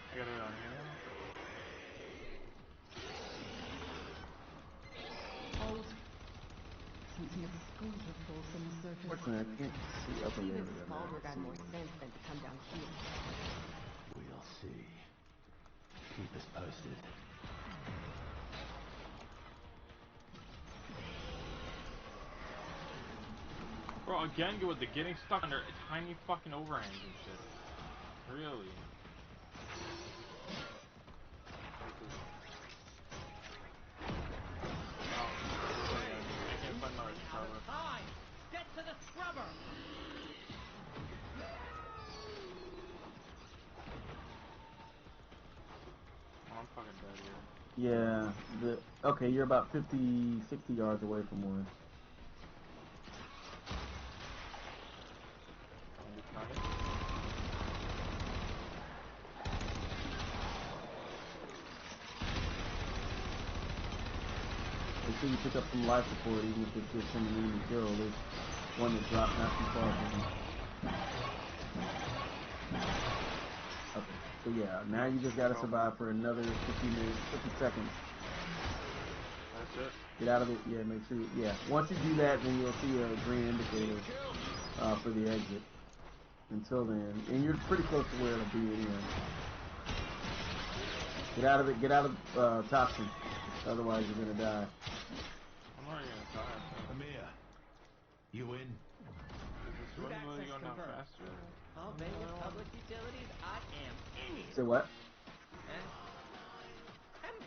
I got it on here. Hold. Sensing a squeeze of force on the surface. Fortunately, I can't see up in there. Even Smallwood had more sense than to come down here. We'll see. Keep us posted. Bro, again, with the getting stuck under tiny fucking overhangs and shit. Really? out here. Yeah. Okay, you're about 50, 60 yards away from one. Maybe try it. Make sure you pick up some life support, even if it's just something you need to kill. There's one that dropped not too far from you. Okay, so yeah, now you just gotta survive for another 50 minutes, 50 seconds. That's it. Get out of it. Yeah, make sure. Yeah, once you do that, then you'll see a green indicator for the exit. Until then, and you're pretty close to where it'll be anyway. Get out of it. Get out of toxin. Otherwise, you're gonna die. I'm already gonna die. Amir, you in? Is this one really going down faster? All Vegas public utilities, I am in it. Say what?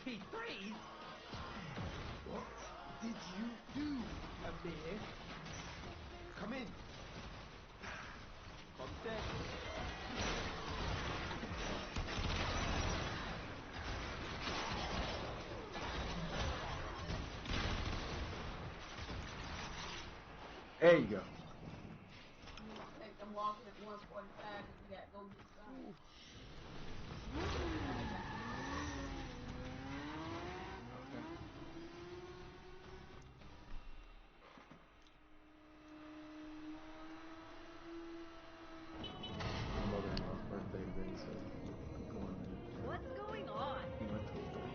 MP3s? What did you do, Amir? Come in. I'm dead. There you go. I'm walking at 1:45 and we gotta go get some. What's going on?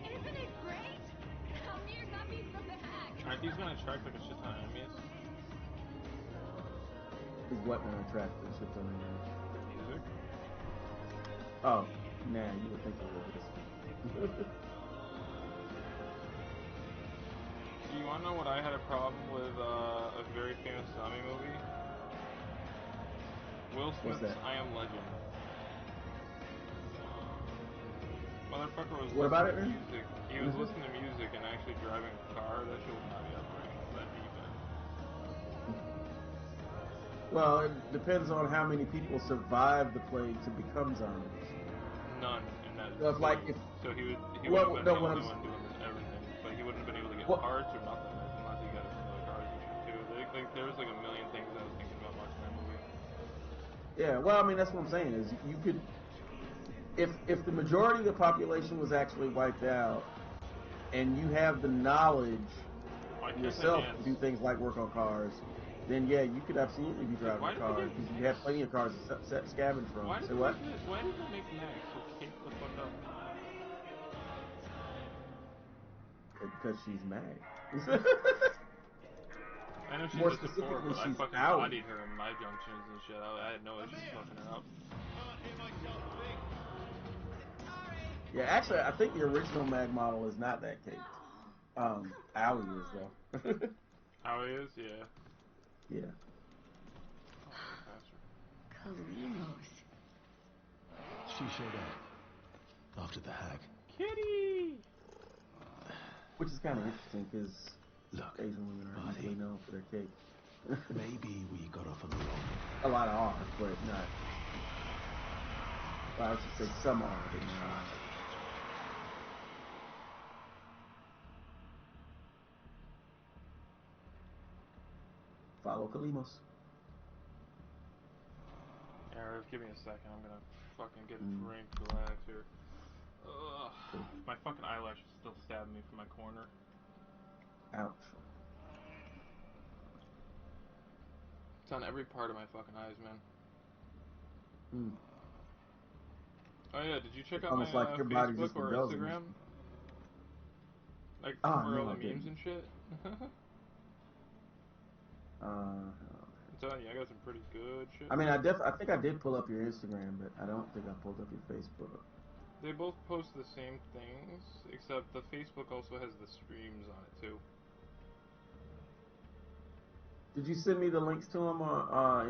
Isn't it great? Amir got me from the hack. Aren't these gonna attract like a shit ton of enemies? Is what gonna attract the shit ton of enemies? Music? Oh, nah, you would think it would. Do you wanna know what I had a problem with a very famous zombie movie? Will Smith's I Am Legend. Motherfucker was what about listening it, to music. He was listening to music and actually driving a car. That shit would not be operating that deep in. Well, it depends on how many people survive the plague to become zombies. None in that. So if, like, if so he would have been the only one doing everything, but he wouldn't have been able to get parts or nothing unless he got it from the cars and shit too. There was like a million things I was thinking about watching that movie. Yeah, well, I mean that's what I'm saying is you could, if the majority of the population was actually wiped out, and you have the knowledge yourself to do things like work on cars, then yeah, you could absolutely be driving a car because you have plenty of cars to scavenge from. Why Say what? Why did they make Max so cake the fuck up? Because she's mad. I know she's More a support, specifically, but I she's fucking out. bodied her in my junctions and shit. I had no issues fucking her up. Yeah, actually, I think the original mag model is not that cake. Owie is though. Owie is, yeah. Yeah. Kalimos. She showed up after the hack. Kitty! Which is kind of interesting because Asian women are usually known for their cake. Maybe we got off on the wrong. A lot are, but not. Well, I should say some are, but not. Follow Kalimos. Yeah, give me a second. I'm gonna fucking get a drink, relax here. Ugh. My fucking eyelash is still stabbing me from my corner. Ouch. It's on every part of my fucking eyes, man. Oh yeah, did you check out almost my like your body's Facebook just or indulging. Instagram? Like Oh, for no, all the I memes didn't. and shit? I'm telling you, I got some pretty good shit. I mean, I think I did pull up your Instagram, but I don't think I pulled up your Facebook. They both post the same things, except the Facebook also has the streams on it too. Did you send me the links to them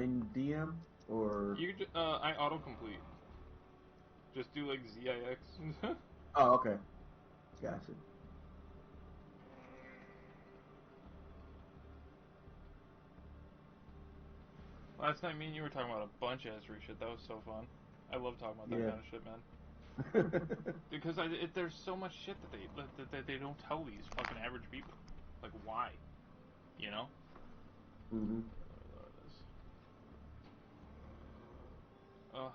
in DM or? You could, I autocomplete. Just do like ZIX. Oh, okay. Gotcha. Last time me and you were talking about a bunch of S3 shit. That was so fun. I love talking about that kind of shit, man. Because there's so much shit that they don't tell these fucking average people. Like, why? You know? Mm-hmm. Ugh.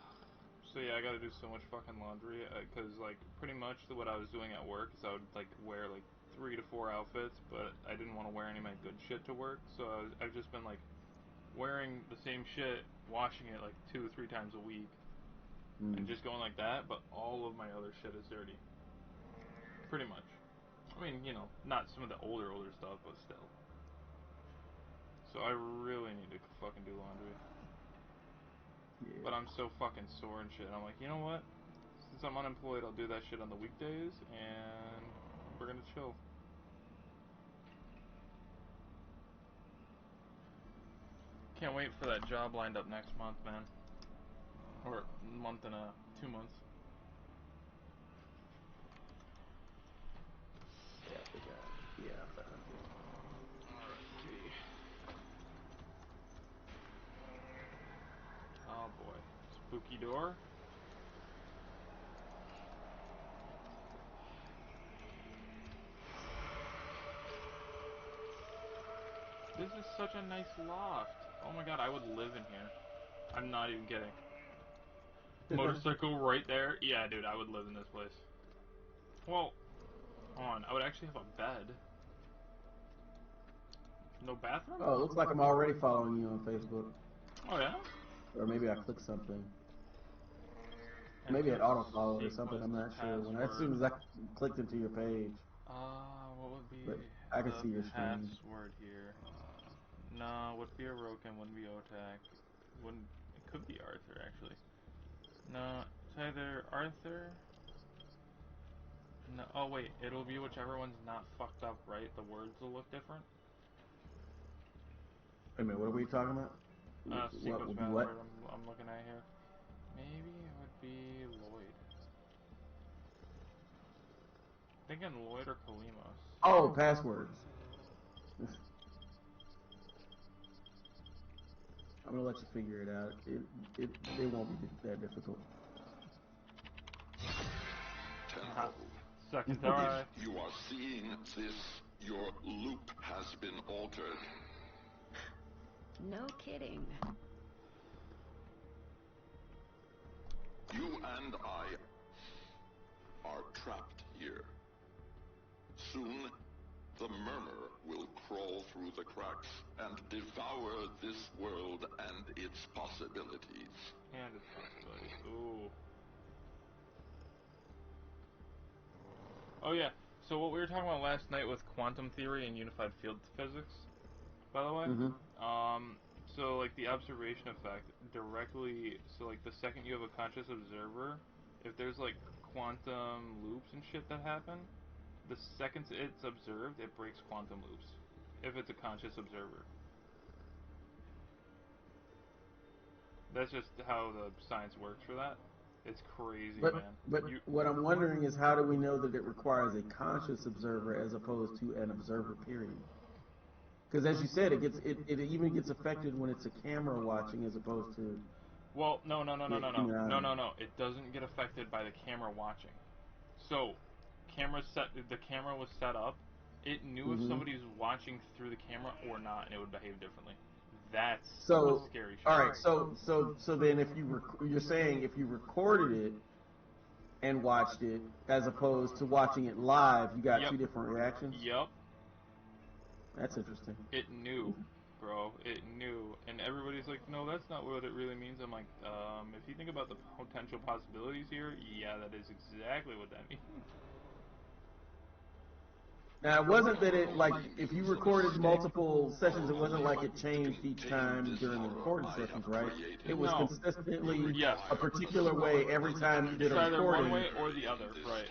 So yeah, I gotta do so much fucking laundry, cause like pretty much what I was doing at work is I would like wear like 3 to 4 outfits, but I didn't want to wear any of my good shit to work, so I've just been like wearing the same shit, washing it like 2 or 3 times a week, and just going like that. But all of my other shit is dirty, pretty much. I mean, you know, not some of the older stuff, but still. So I really need to fucking do laundry. Yeah. But I'm so fucking sore and shit. I'm like, you know what? Since I'm unemployed, I'll do that shit on the weekdays, and we're gonna chill. Can't wait for that job lined up next month, man. Or month and 2 months. Yeah, I think yeah, I found it. Alrighty. Oh boy. Spooky door. This is such a nice loft. Oh my god, I would live in here. I'm not even kidding. Motorcycle right there? Yeah, dude, I would live in this place. Well, hold on. I would actually have a bed. No bathroom? Oh, it looks like I'm already following you on Facebook. Oh yeah? Or maybe I clicked something. Enter Maybe it auto-followed or something, sequence I'm not sure. As soon password. as I clicked into your page. What would be But I can the see your screen. password here? No, would be Orokin, wouldn't be Otak. Wouldn't, it could be Arthur, actually. No, it's either Arthur... No, oh wait, it'll be whichever one's not fucked up, right? The words will look different? Wait a minute, what are we talking about? What Sequence would be password what? I'm looking at here. Maybe it would be Lloyd. Thinking Lloyd or Kalimos. Oh, passwords. I'm gonna let you figure it out. It won't be that difficult. Tenno. Second try. If you are seeing this, your loop has been altered. No kidding. You and I are trapped here. Soon, the murmur will crawl through the cracks and devour this world and its possibilities. And its possibilities. Ooh. Oh yeah, so what we were talking about last night with quantum theory and unified field physics, by the way. So like the observation effect directly, so like the second you have a conscious observer, if there's like quantum loops and shit that happen, the second it's observed, it breaks quantum loops. If it's a conscious observer. That's just how the science works for that. It's crazy, But man. what I'm wondering is how do we know that it requires a conscious observer as opposed to an observer period? Because as you said, it even gets affected when it's a camera watching as opposed to Well, no. human eye. It doesn't get affected by the camera watching. So, the camera was set up. It knew if somebody was watching through the camera or not, and it would behave differently. That's So, scary shit. all right. So then if you're saying if you recorded it and watched it as opposed to watching it live, you got two different reactions. Yep. That's interesting. It knew, bro. It knew, and everybody's like, no, that's not what it really means. I'm like, if you think about the potential possibilities here, yeah, that is exactly what that means. Now, it wasn't that it, like, if you recorded multiple sessions, it wasn't like it changed each time during the recording sessions, right? It was consistently a particular way every time you did a either recording. one way or the other, right.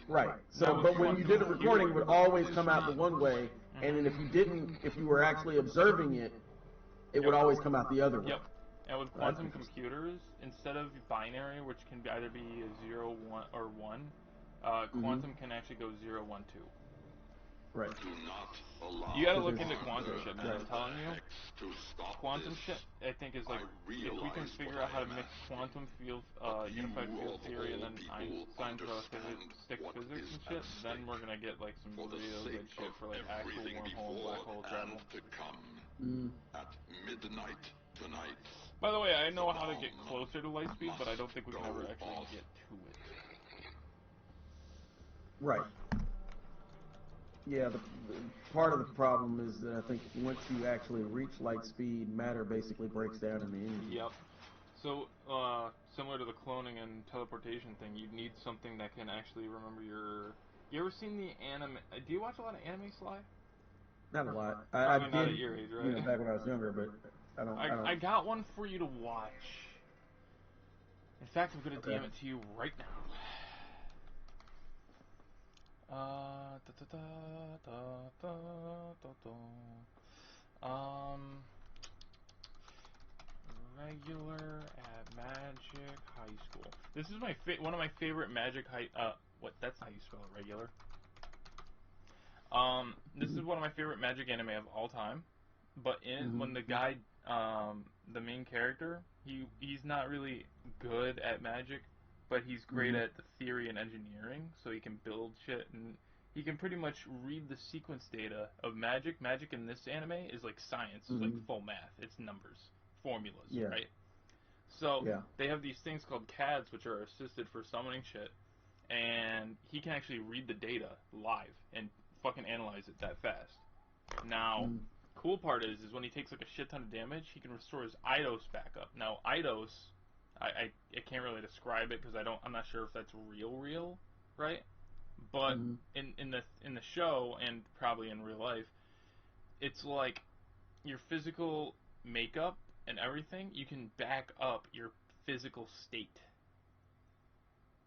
Right. So, but when you did a recording, it would always come out the one way, and then if you were actually observing it, it would always come out the other way. Yep. And with quantum computers, instead of binary, which can either be 0, 1, or 1, quantum can actually go 0, 1, 2. Right. Do not allow You gotta So look there's- into quantum shit, man. right. I'm telling you. to stop Quantum this. shit, I think, is like, if we can figure out how to mix quantum field, unified field theory, and then Einstein's relativistic physics and shit, then we're gonna get like some real good shit for like actual wormhole and black hole travel. To come at midnight tonight. By the way, I know how to get closer to light speed, but I don't think we can ever actually get to it. Right. Yeah, the part of the problem is that I think once you actually reach light speed, matter basically breaks down into energy. Yep. So, similar to the cloning and teleportation thing, you'd need something that can actually remember your... You ever seen the anime... Do you watch a lot of anime, Sly? Not a lot. I Probably did, not at your age, right? you know, back when I was younger, but I don't. I got one for you to watch. In fact, I'm gonna DM it to you right now. Regular at Magic High School. This is my one of my favorite Magic High. That's how you spell it, regular. This is one of my favorite Magic anime of all time. But when the guy, the main character, he's not really good at Magic, but he's great at the theory and engineering, so he can build shit, and he can pretty much read the sequence data of Magic. Magic in this anime is like science, it's like full math, it's numbers, formulas, right? So they have these things called CADs, which are assisted for summoning shit, and he can actually read the data live and fucking analyze it that fast. Now, cool part is when he takes like a shit ton of damage, he can restore his Eidos back up. Now, Eidos, I can't really describe it because I'm not sure if that's real, right? But in the show and probably in real life, it's like your physical makeup and everything. You can back up your physical state,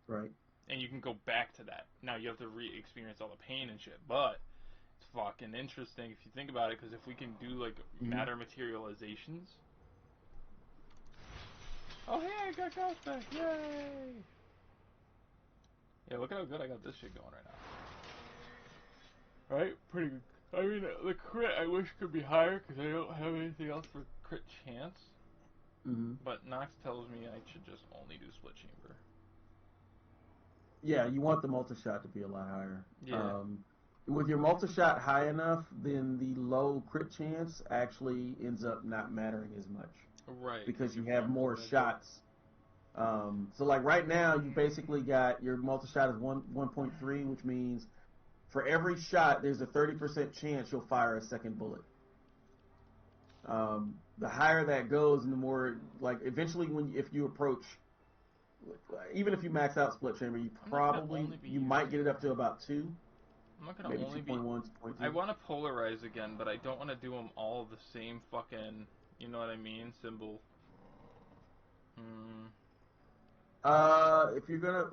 right? And you can go back to that. Now you have to re-experience all the pain and shit, but it's fucking interesting if you think about it, because if we can do like matter materializations. Oh hey, I got Ghost back! Yay! Yeah, look at how good I got this shit going right now. Right? Pretty good. I mean, the crit I wish could be higher because I don't have anything else for crit chance. But Nox tells me I should just only do split chamber. Yeah, you want the multi-shot to be a lot higher. Yeah. With your multi-shot high enough, then the low crit chance actually ends up not mattering as much. Right. Because you have more shots. So like right now, you basically got your multi-shot is 1.3, which means for every shot, there's a 30% chance you'll fire a second bullet. The higher that goes, and the more, like, eventually if you approach, even if you max out split chamber, you might get it up to about 2. I'm not gonna maybe only 2.1, 2.2. I want to polarize again, but I don't want to do them all the same fucking, you know what I mean, symbol. If you're gonna,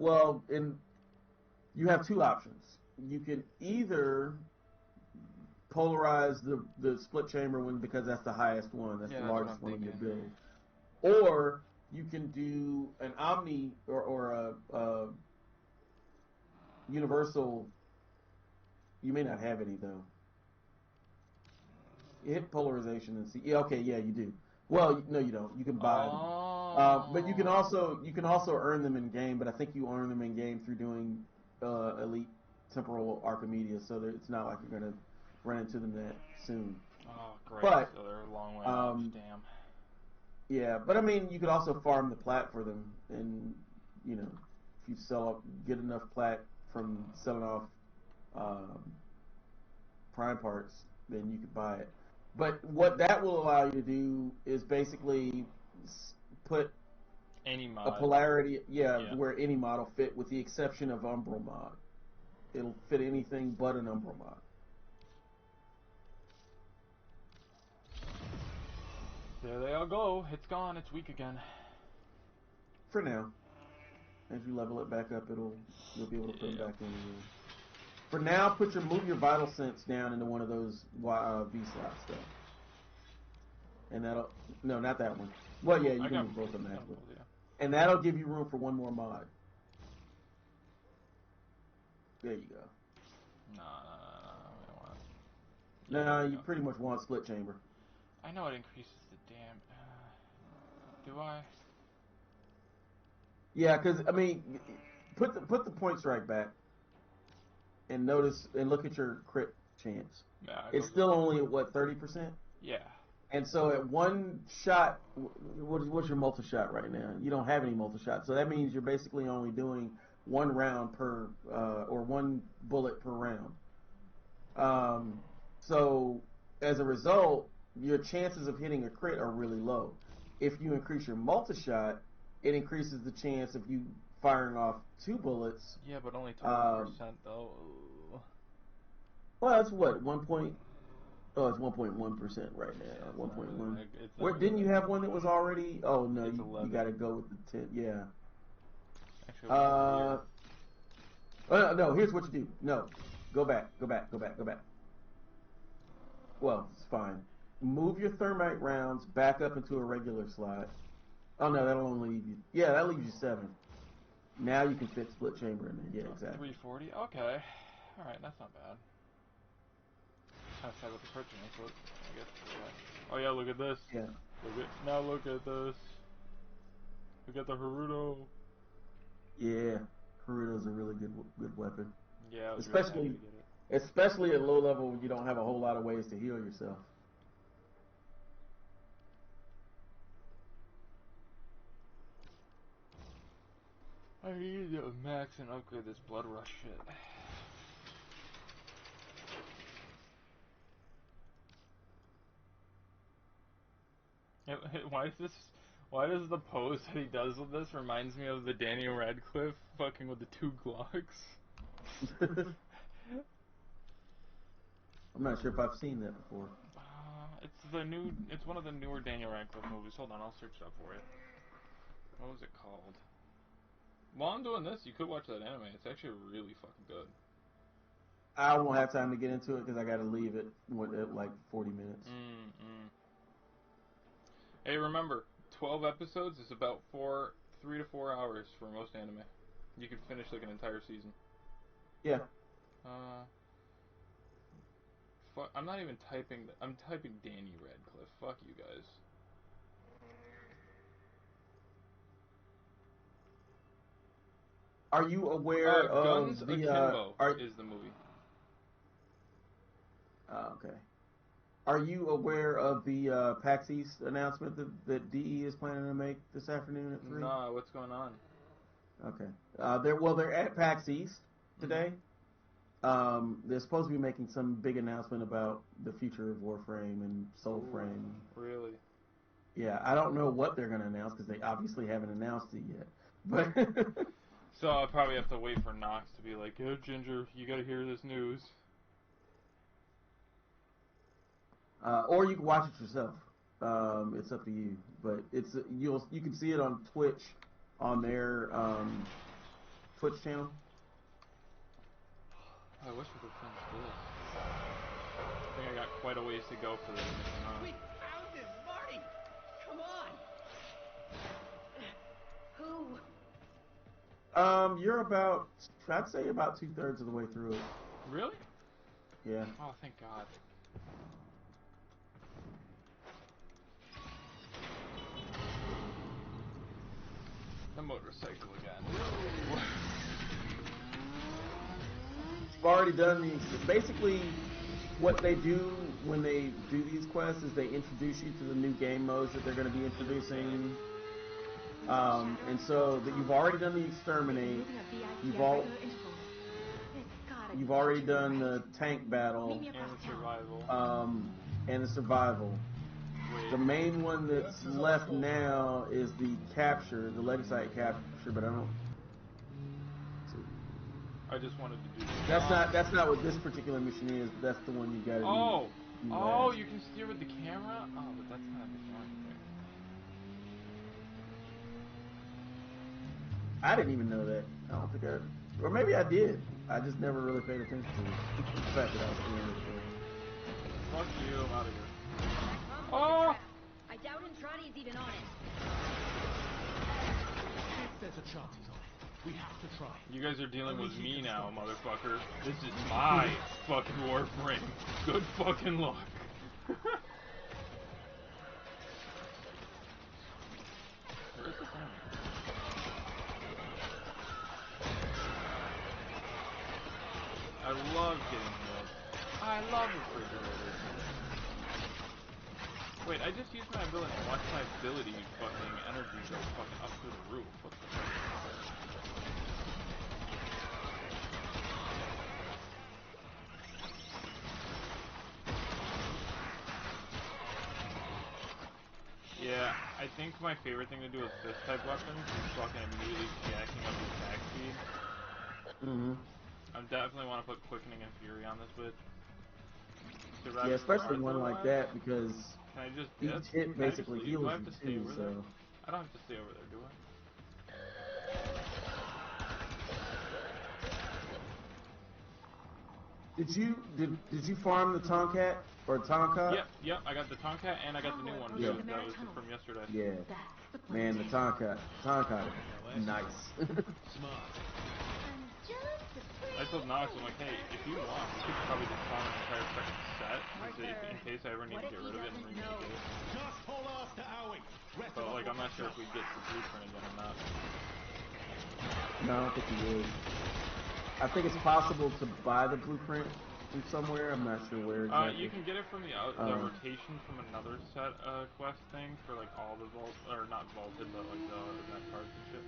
you have 2 options. You can either polarize the split chamber one because that's the highest one, that's the largest one of your build, or you can do an omni or a universal. You may not have any though. You hit polarization and see. Yeah, okay, yeah, you do. Well, no, you don't. You can buy them, but you can also earn them in game. But I think you earn them in game through doing elite temporal Archimedes, so that it's not like you're gonna run into them that soon. Oh, great. But, so they're a long way off. Damn. Yeah, but I mean, you could also farm the plat for them, and you know, if you get enough plat from selling off prime parts, then you could buy it. But what that will allow you to do is basically put any mod. A polarity, where any mod will fit, with the exception of Umbral mod. It'll fit anything but an Umbral mod. There they all go. It's gone. It's weak again. For now. As you level it back up, you'll be able to put them back in again. For now, move your vital sense down into one of those V slots though. And no, not that one. Well, yeah, you can move both of them actually. And that'll give you room for one more mod. There you go. No, I don't want No, you pretty much want split chamber. I know it increases the damn. Do I? Yeah, because I mean, put the point strike back, and notice and look at your crit chance. Yeah, It's still only at what 30%. Yeah. And so at one shot, what's your multi shot right now? You don't have any multi shots, so that means you're basically only doing one round per or one bullet per round. So as a result, your chances of hitting a crit are really low. If you increase your multi shot, it increases the chance of you firing off 2 bullets. Yeah, but only to 1% though. Well, that's what 1 point. Oh, it's 1.1% right now. Yeah, 1.1. Really Where didn't you have one that was already? Oh no, you got to go with the 10. Yeah. Actually, over here. No. Here's what you do. No, go back. Well, it's fine. Move your thermite rounds back up into a regular slot. Oh no, that'll only leave you. Yeah, that leaves you 7. Now you can fit split chamber in there. Yeah, exactly. 340. Okay. All right, that's not bad. Kind of sad with the crit chance, but I guess. Yeah. Oh yeah, look at this. Yeah. Look at this. Look at the Haruto. Yeah, Haruto's a really good weapon. Yeah, I was really happy to get it. Especially at low level when you don't have a whole lot of ways to heal yourself. I need to max and upgrade this blood rush shit. Why does the pose that he does with this reminds me of the Daniel Radcliffe fucking with the 2 Glocks? I'm not sure if I've seen that before. It's one of the newer Daniel Radcliffe movies. Hold on, I'll search it up for you. What was it called? While I'm doing this, you could watch that anime. It's actually really fucking good. I won't have time to get into it because I got to leave it at like 40 minutes. Hey, remember, 12 episodes is about 3 to 4 hours for most anime. You could finish like an entire season. Yeah. I'm not even typing. I'm typing Danny Radcliffe. Fuck you guys. Are you aware of Guns the Akimbo is the movie. Okay. Are you aware of the PAX East announcement that DE is planning to make this afternoon at 3? Nah, what's going on? Okay. They're at PAX East today. They're supposed to be making some big announcement about the future of Warframe and Soulframe. Really? Yeah, I don't know what they're going to announce because they obviously haven't announced it yet. But so I'll probably have to wait for Nox to be like, "Yo, Ginger, you got to hear this news." Or you can watch it yourself. It's up to you. But you can see it on Twitch, on their Twitch channel. I wish we could finish this. I think I got quite a ways to go for this. We found him, Marty! Come on! Who? You're about, I'd say about 2/3 of the way through it. Really? Yeah. Oh, thank God. The motorcycle again. I've already done these. Basically, what they do when they do these quests is they introduce you to the new game modes that they're going to be introducing. And so that you've already done the exterminate. You've already done the tank battle. And And the survival. The main one that's left now is the capture, the Legasite capture, but I don't. I just wanted to do. That's not what this particular mission is. But that's the one you got to do. Oh, you can steer with the camera. Oh, but that's kind of annoying. I didn't even know that. I don't think or maybe I did. I just never really paid attention to it. The fact that I was doing it. Fuck you, I'm out of here. Oh! I doubt Entrani's even on it. If there's a chance he's on it, We have to try. You guys are dealing Only with he me can now, stop us. motherfucker. This is my fucking warframe. Good fucking luck. Where is this enemy? I love getting healed. I love refrigerators. Wait, I just used my ability. Watch my ability fucking energy go fucking up through the roof. What the fuck? Yeah, I think my favorite thing to do with this type weapons is fucking immediately jacking up the attack speed. I definitely want to put quickening and fury on this bitch. Yeah, especially one like that because Can I just each dip? hit Can I just basically leave? Do heals I have you to stay too. over So there? I don't have to stay over there, do I? did you farm the Tomcat or Tomcat? Yep. I got the Tomcat and I got the new one too. That was from yesterday. Yeah. Man, the Tomcat nice. Smart. I told Nox, I'm like, hey, if you want, we could probably just farm an entire second set in case I ever need to get rid of it and remake it. Just hold off to Owie. But like, I'm not sure if we get the blueprint again or not. No, I don't think you would. I think it's possible to buy the blueprint from somewhere. I'm not sure where exactly. You can get it from the rotation from another set quest thing for like all the vault, or not vaulted, but like the event cards and shit.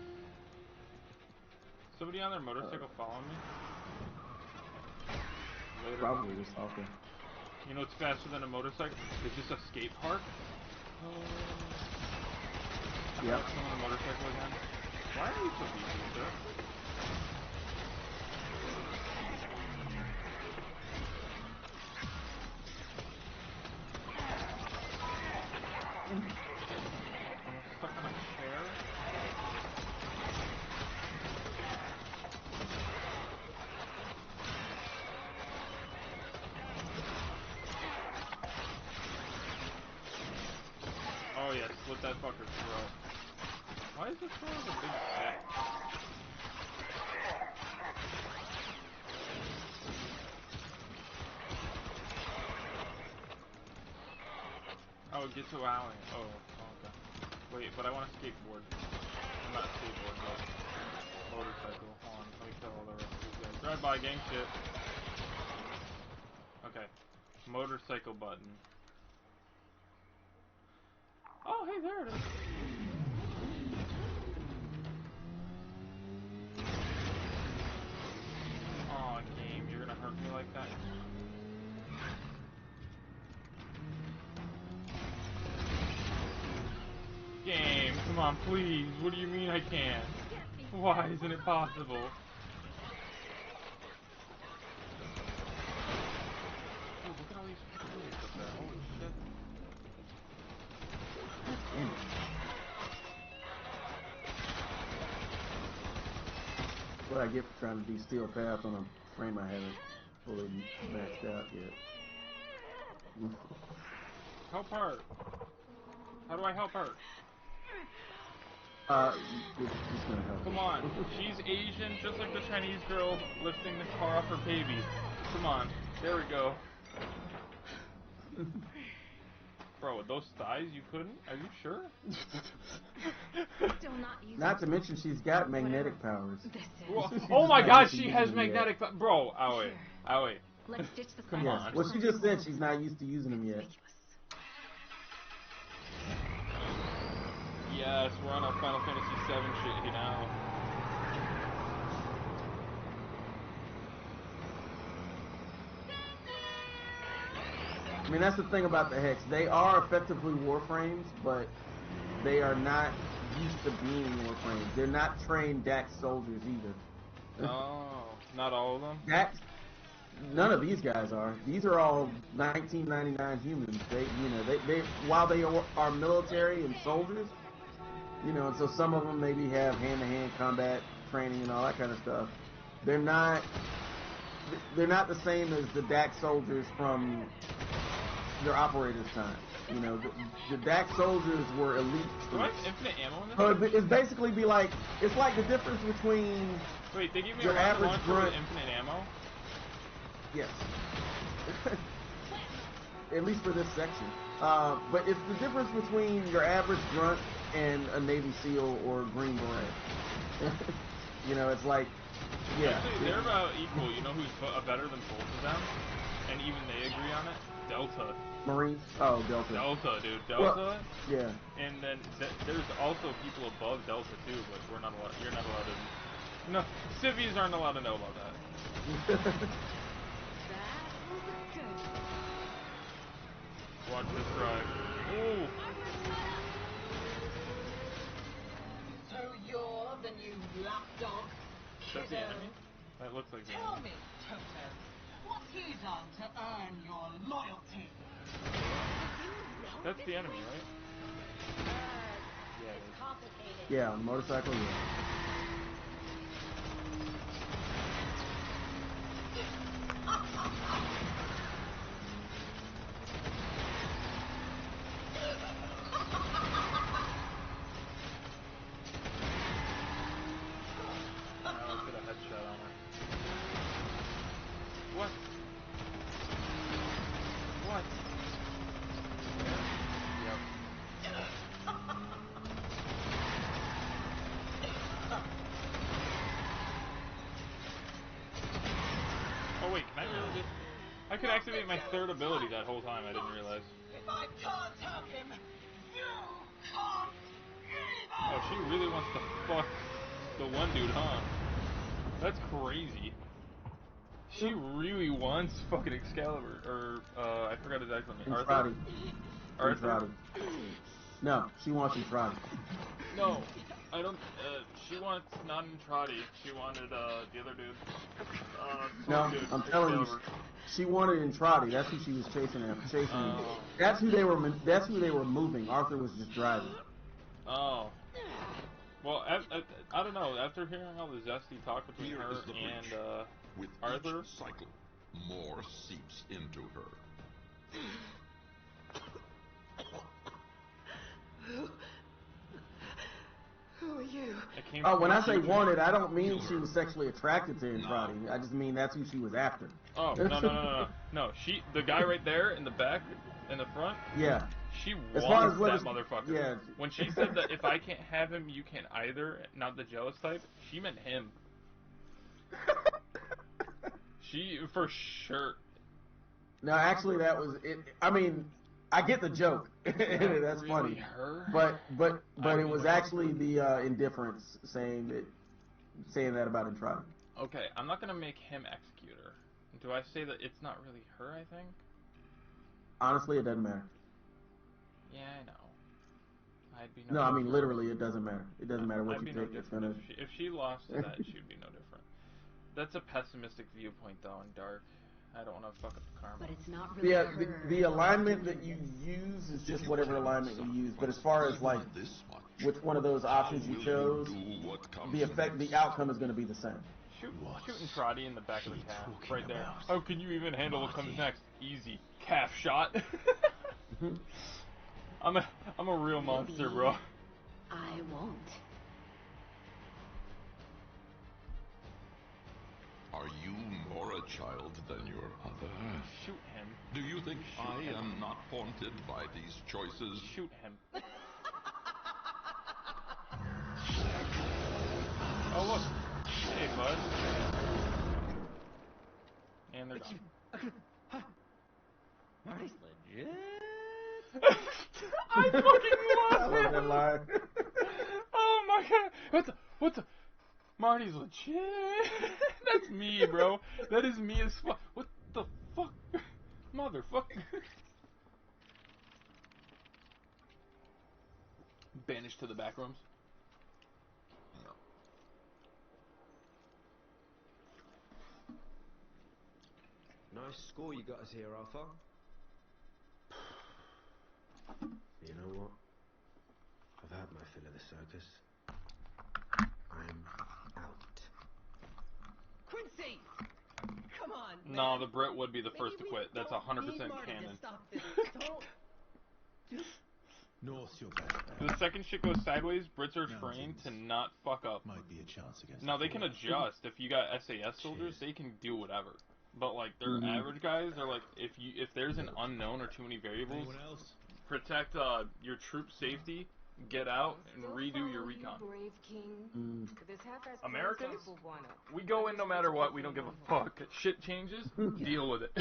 Somebody on their motorcycle following me? Later. Probably just talking. You know what's faster than a motorcycle? Is this a skate park? Yep. Someone on a motorcycle again. Why are you so beefy, sir? I'm stuck on a chair. Oh yeah, slit that fucker's throat. Why is this so like a big set? Oh, get to Alley. Oh, okay. Wait, but I want a skateboard. I'm not a skateboard, but motorcycle. Hold on, let me kill all the rest of these guys. Drive-by gang shit. Okay. Motorcycle button. Oh, hey, there it is. Aw, game, you're gonna hurt me like that? Game, come on, please. What do you mean I can't? Why isn't it possible? Oh, look at all these trees up there. Holy shit. What I get for trying to do Steel Path on a frame I haven't fully maxed out yet. Help her. How do I help her? It's gonna help. Come on. She's Asian, just like the Chinese girl lifting the car off her baby. Come on. There we go. Bro, with those thighs, you couldn't? Are you sure? Still not using Not to mention she's got magnetic powers. Well, oh my god, she has magnetic powers. Bro, Owie. Owie. Let's ditch the Come on. Well, she just said she's not used to using them yet. Yes, we're on our Final Fantasy VII shit here now. I mean, that's the thing about the Hex. They are effectively warframes, but they are not used to being warframes. They're not trained Dax soldiers either. Oh, not all of them? None of these guys are. These are all 1999 humans. They while they are military and soldiers, and so some of them maybe have hand-to-hand combat training and all that kind of stuff. They're not the same as the Dax soldiers from their operators' time. You know, the DAC soldiers were elite Do I troops. have infinite ammo in this? So it's basically be like, it's like the difference between Wait, they give me a your rocket average launcher grunt. with infinite ammo? Yes. At least for this section. But it's the difference between your average grunt and a Navy SEAL or Green Beret. You know, it's like, yeah. Actually, they're about equal. You know who's better than both of them? And even they agree on it? Delta. Marines? Oh, Delta. Delta, dude. Delta. Well, yeah. And then there's also people above Delta too, but we're not allowed. You're not allowed to. No, civvies aren't allowed to know about that. Watch this drive. Ooh. So you're the new lapdog? That's the enemy? That looks like the Tell enemy. me, Toto, what's he done to earn your loyalty? That's the enemy, right? Yeah, it is. It's complicated. Yeah, on the motorcycle, yeah. Let's get a headshot on her. What? What? Yep. Oh wait, can I really just... I could activate my third ability that whole time, I didn't realize. If I can't have him, you can't either! Oh, she really wants to fuck the one dude, huh? That's crazy. She really wants fucking Excalibur, or, I forgot his actual name. Arthur? Arthur? No, she wants Entrati. No, I don't, she wants not Entrati. She wanted, the other dude. No, Dude, I'm telling you, Excalibur. she wanted Entrati. That's who she was chasing after. That's who they were. That's who they were moving. Arthur was just driving. Oh. Well, I don't know. After hearing all the zesty talk between Here her is the breach. and With Arthur, each cycle, more seeps into her. Who are you? Oh, when I say wanted, I don't mean she was sexually attracted to Entrati. I just mean that's who she was after. Oh, no. No, the guy right there in the back, in the front. Yeah. She As far as wants that motherfucker. Yeah. When she said that if I can't have him, you can't either, not the jealous type, she meant him. She, for sure. No, actually, that was it. I mean, I get the joke. That's really funny. Her? But it was actually the indifference saying that about Entrati. Okay, I'm not gonna make him executor. Do I say that it's not really her? I think. Honestly, it doesn't matter. Yeah, I know. I'd be no I mean different. literally, it doesn't matter. It doesn't matter what I'd you be pick. no It's gonna. if she lost to that, she'd be no different. That's a pessimistic viewpoint, though, and dark. I don't want to fuck up the karma. But it's not really Yeah, the alignment that you use is just whatever alignment you use. But as far as like which one of those options you chose, the outcome is going to be the same. Shooting Trotty in the back of the calf, right there. How can you even handle what comes next? Easy, calf shot. I'm a real monster, bro. I won't. Are you more a child than your mother? Shoot him. Do you think I am not haunted by these choices? Shoot him. Oh look. Hey, bud. And they're gone. Marty's legit. I fucking lost I love that line. Oh my god. What the? Marty's legit. That's me, bro. That is me as fuck. What the fuck? Motherfucker. Banished to the back rooms. Nice score you got us here, Arthur. You know what? I've had my fill of the circus. I'm out. Quincy! Come on, man. No, the Brit would be the first to Maybe quit. we That's don't 100% need Marty to canon. stop this Don't. Just North your best bet. The second shit goes sideways, Brits are trained Mountains to not fuck up. might be a chance against Now, the they can Horde. adjust. If you got SAS soldiers, Cheers. they can do whatever. But, like, their average guys are like, if there's an unknown or too many variables, Anyone else? protect your troop safety, get out, and redo your recon. Brave King. This half-assed Americans, close-up will wind up. we go in no matter what. We don't give a fuck. Shit changes, deal with it.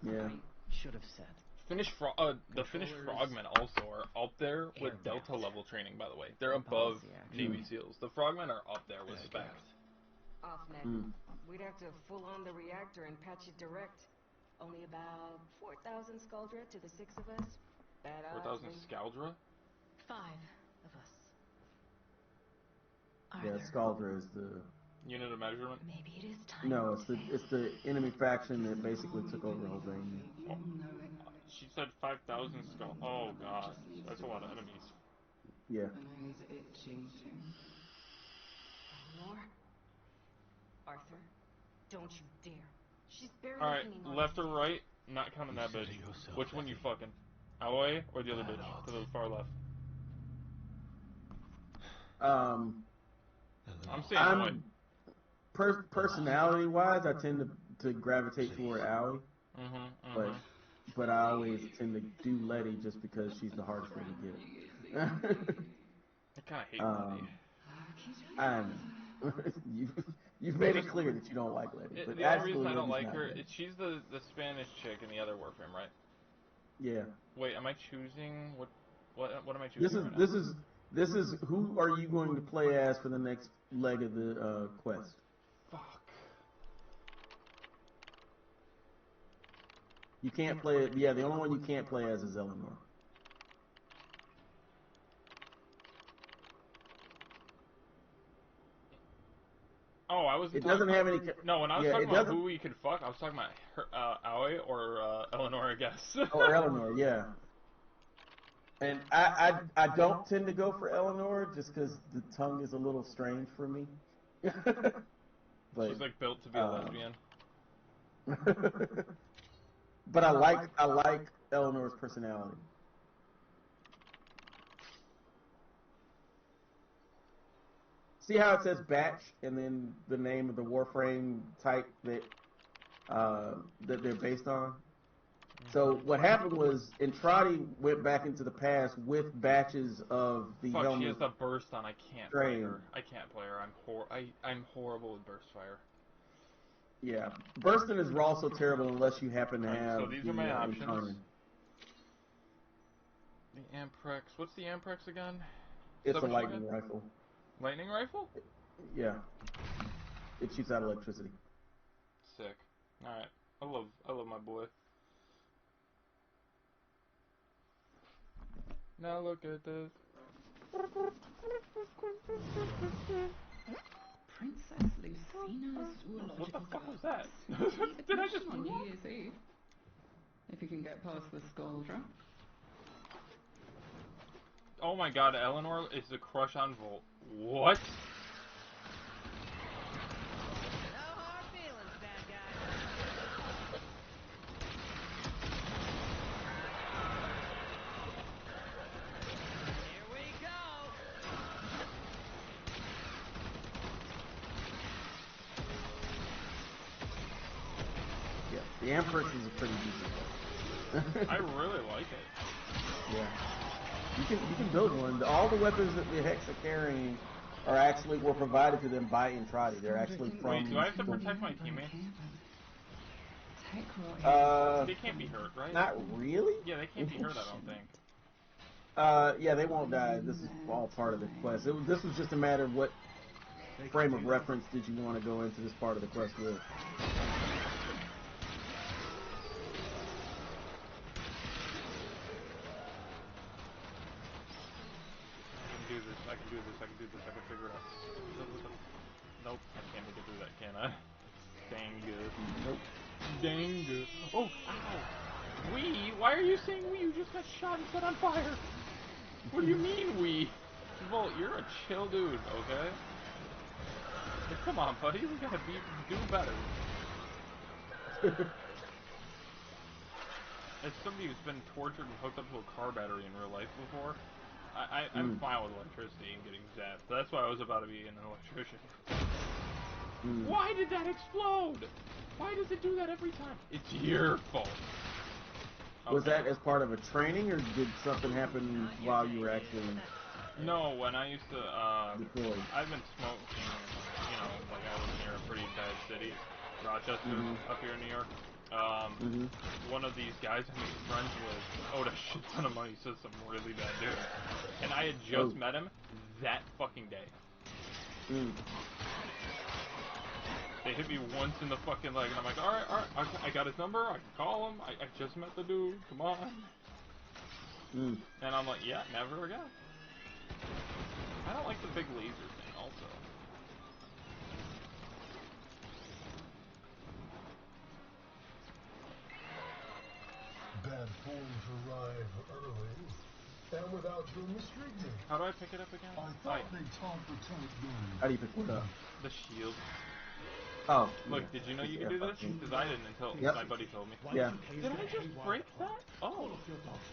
Yeah. Should have said. The Finnish frogmen also are up there with Delta level training, by the way. They're above Navy SEALs. The frogmen are up there with specs. Off net. We'd have to full on the reactor and patch it direct. Only about 4,000 Scaldra to the 6 of us. Bad odds. 4,000 Scaldra? 5 of us. Yeah, Scaldra is the unit of measurement. Maybe it is time. No, it's the enemy faction that basically took over Albania. You'll know it. She said 5,000 Scald. Oh god, that's a lot of enemies. Yeah. The nose itching too. Eleanor? Arthur? Don't you dare. She's barely Alright, hanging on. left or right? Not counting that bitch. Which one you fucking? Aoi or the other bitch to the far left? I'm saying Aoi. Personality-wise, I tend to gravitate toward Aoi. But I always tend to do Letty just because she's the hardest one to get. I kind of hate Letty. I know. You've made it clear that you don't like Letty. But the only reason I don't like her is she's the Spanish chick in the other warframe, right? Yeah. Wait, am I choosing what am I choosing right now? This is who are you going to play as for the next leg of the quest? Fuck. You can't play it. Yeah, the only one you can't play as is Eleanor. Oh, I wasn't. It doesn't have any. No, when I was talking about who we could fuck, I was talking about her, Aoi or Eleanor, I guess. Or Eleanor, yeah. And I don't tend to go for Eleanor just because the tongue is a little strange for me. But, she's like built to be a lesbian. But I like Eleanor's personality. See how it says batch and then the name of the warframe type that they're based on? So what happened was Entrati went back into the past with batches of the Fuck, helmet. she has the burst on. I can't play her. I can't play her. I'm horrible with burst fire. Yeah, bursting is also terrible unless you happen to have. So these are my options. Encounter. The Amprex. What's the Amprex again? It's a lightning rifle. Lightning rifle? Yeah. It shoots out electricity. Sick. All right. I love my boy. Now look at this. Princess Lucina's zoological What the fuck was club. that? Did I just on walk? New Year's Eve? If you can get past the Scaldra. Oh my god, Eleanor is the crush on Volt. What? No hard feelings, bad guy. Here we go. Yeah, the Amprex is a pretty decent. I really like it. Yeah. You can build one. All the weapons that the Hex are carrying were provided to them by Entrati. They're actually from. Wait, do I have to protect my teammates? They can't be hurt, right? Not really. Yeah, they can't be hurt, I don't think. Yeah, they won't die. This is all part of the quest. This was just a matter of what frame of reference did you want to go into this part of the quest with. I can do this, I can figure it out. Nope, I can't make it through that, can I? Dang good. Nope. Dang good. Oh, ow! We? Why are you saying we? You just got shot and set on fire! What do you mean we? Volt, you're a chill dude, okay? But come on, buddy, we gotta do better. as somebody who's been tortured and hooked up to a car battery in real life before, I'm fine with electricity and getting zapped. That's why I was about to be an electrician. Why did that explode? Why does it do that every time? It's your fault. Was that as part of a training, or did something happen while you were actually... No, when I used to, deployed? I've been smoking, you know, like I live near a pretty bad city, Rochester, up here in New York. One of these guys I made friends with owed a shit ton of money to some really bad dude. And I had just met him that fucking day. They hit me once in the fucking leg, and I'm like, alright, I got his number, I can call him, I just met the dude, come on. And I'm like, yeah, never again. I don't like the big laser thing, also. Bad forms arrive early, and without your restricted. How do I pick it up again? I thought they taught the tank game. How do you pick it up? The shield. Oh. Look, did you know you could do this? Because I didn't until my buddy told me. Yeah. Did I just break that? Oh.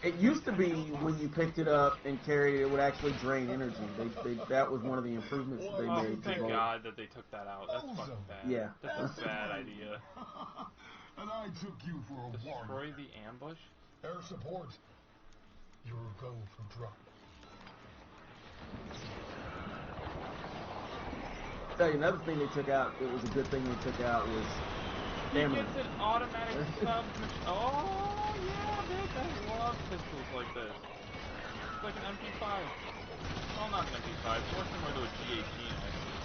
It used to be when you picked it up and carried it, it would actually drain energy. That was one of the improvements that they made. Thank God that they took that out. That's fucking bad. Yeah. That's a bad idea. And I took you for a Destroy the ambush? Air support. You're go for drop. Tell you another thing they took out. It was a good thing they took out was stamina. He gets an automatic submachine. Oh yeah, bitch! I love pistols like this. It's like an MP5. Well, not an MP5. It's more similar to a G18 actually.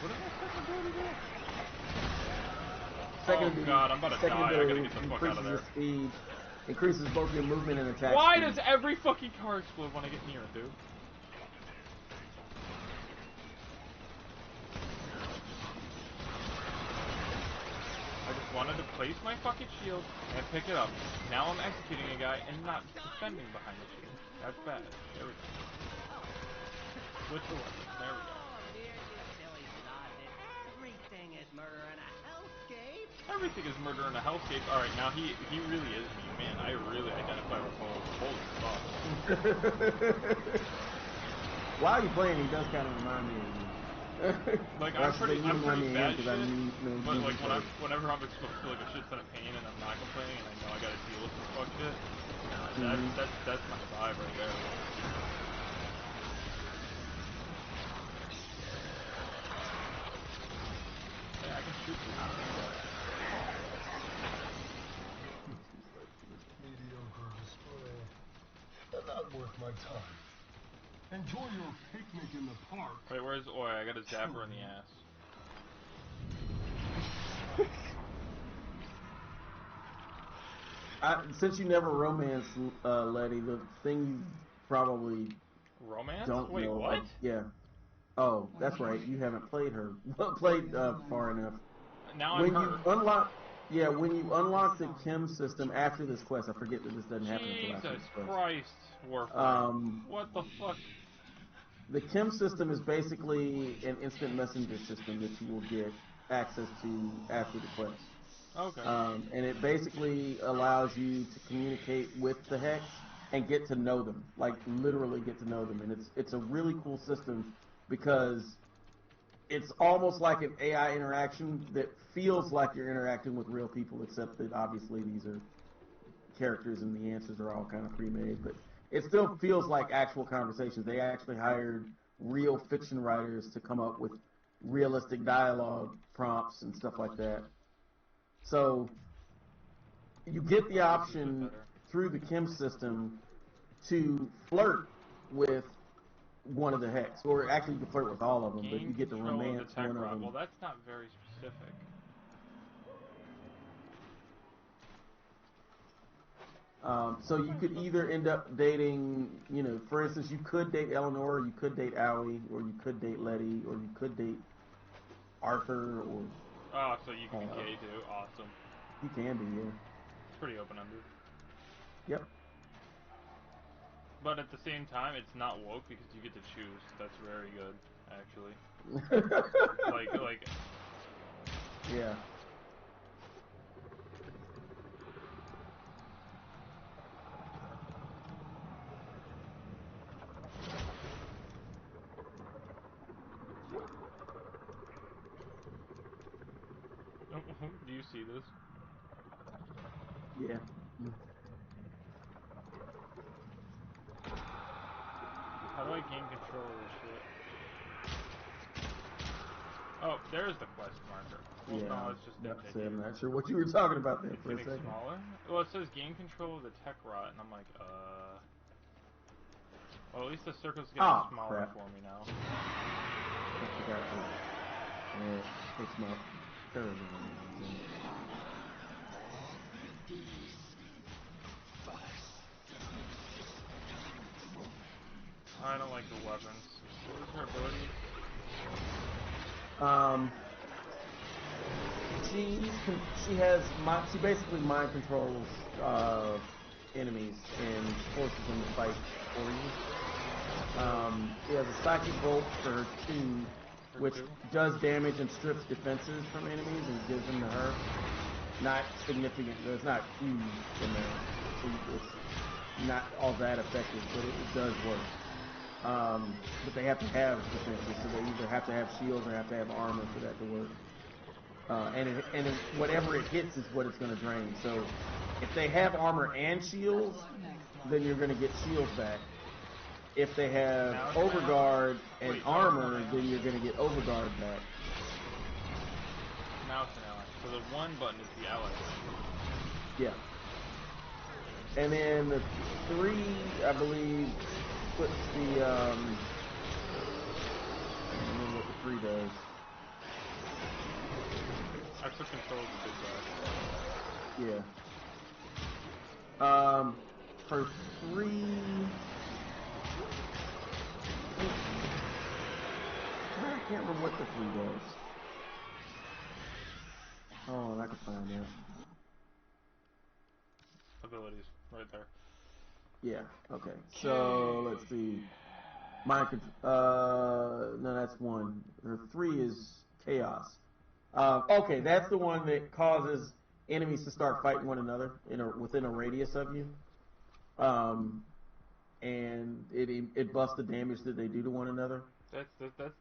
What did my second ability do? Oh god, I'm about to die. I gotta get the fuck out of there. Speed. Increases both your movement and attack Why speed. does every fucking car explode when I get near it, dude? I just wanted to place my fucking shield and pick it up. Now I'm executing a guy and not defending behind the shield. That's bad. There we go. Switch the weapon. There we go. Everything is murder in a hellscape. Everything is murder in a hellscape. Alright, now he really is me. Man, I really identify with Cole. Holy fuck. While you're playing, he does kind of remind me of you. Like, I'm pretty bad shit, but like, whenever I'm exposed to like a shit ton of pain and I'm not complaining and I know I gotta deal with some fuck shit, that's my vibe right there. Hey, I can shoot people. Mediocre display. And not worth my time. Enjoy your picnic in the park. Wait, where's Oi? I got a zapper in the ass. Since you never romanced Letty, the thing you probably don't Wait, know. what? Yeah. Oh, that's right. You haven't played her. Far enough. Now I'm hurt. When you unlock the chem system after this quest, I forget that this doesn't happen until after this quest. Jesus Christ, warfroom. What the fuck? The chem system is basically an instant messenger system that you will get access to after the quest. Okay. And it basically allows you to communicate with the Hex and get to know them, like literally get to know them. And it's a really cool system because it's almost like an AI interaction that feels like you're interacting with real people, except that obviously these are characters and the answers are all kind of pre-made, but it still feels like actual conversations. They actually hired real fiction writers to come up with realistic dialogue prompts and stuff like that. So you get the option through the chem system to flirt with one of the Hex, or actually you can flirt with all of them, but you get to romance one of them. Well, that's not very specific. So you could either end up dating, for instance, you could date Eleanor, or you could date Owie, or you could date Letty, or you could date Arthur, or... Oh, so you can be gay too? Awesome. You can be, yeah. It's pretty open-ended. Yep. But at the same time, it's not woke because you get to choose. That's very good, actually. like, Yeah. Do you see this? Yeah. How do I gain control of this shit? Oh, there's the quest marker. Well, Yeah. no, it's just I'm MJD. not sure what you were talking about there It's for a getting second. smaller? Well, it says gain control of the tech rot, and I'm like, Well, at least the circle's getting smaller for me now. I forgot to fix my paradigm. I don't like the weapons. What is her ability? She basically mind controls enemies and forces them to fight for you. She has a psychic bolt for her 2, which does damage and strips defenses from enemies and gives them to her. Not significant, it's not huge in there. It's not all that effective, but it does work. But they have to have defenses, so they either have to have shields or have to have armor for that to work. Whatever it hits is what it's going to drain. So if they have armor and shields, then you're going to get shields back. If they have overguard and armor, then you're going to get overguard back. Now it's an ally. So the 1 button is the ally. Yeah. And then the 3, I believe, puts the I don't remember what the 3 does. I took control of the big guy. Yeah. For 3, I can't remember what the 3 does. Oh, I can find that. Abilities, right there. Yeah, okay. So, let's see. No, that's 1. Or 3 is chaos. Okay, that's the one that causes enemies to start fighting one another within a radius of you. And it busts the damage that they do to one another. That's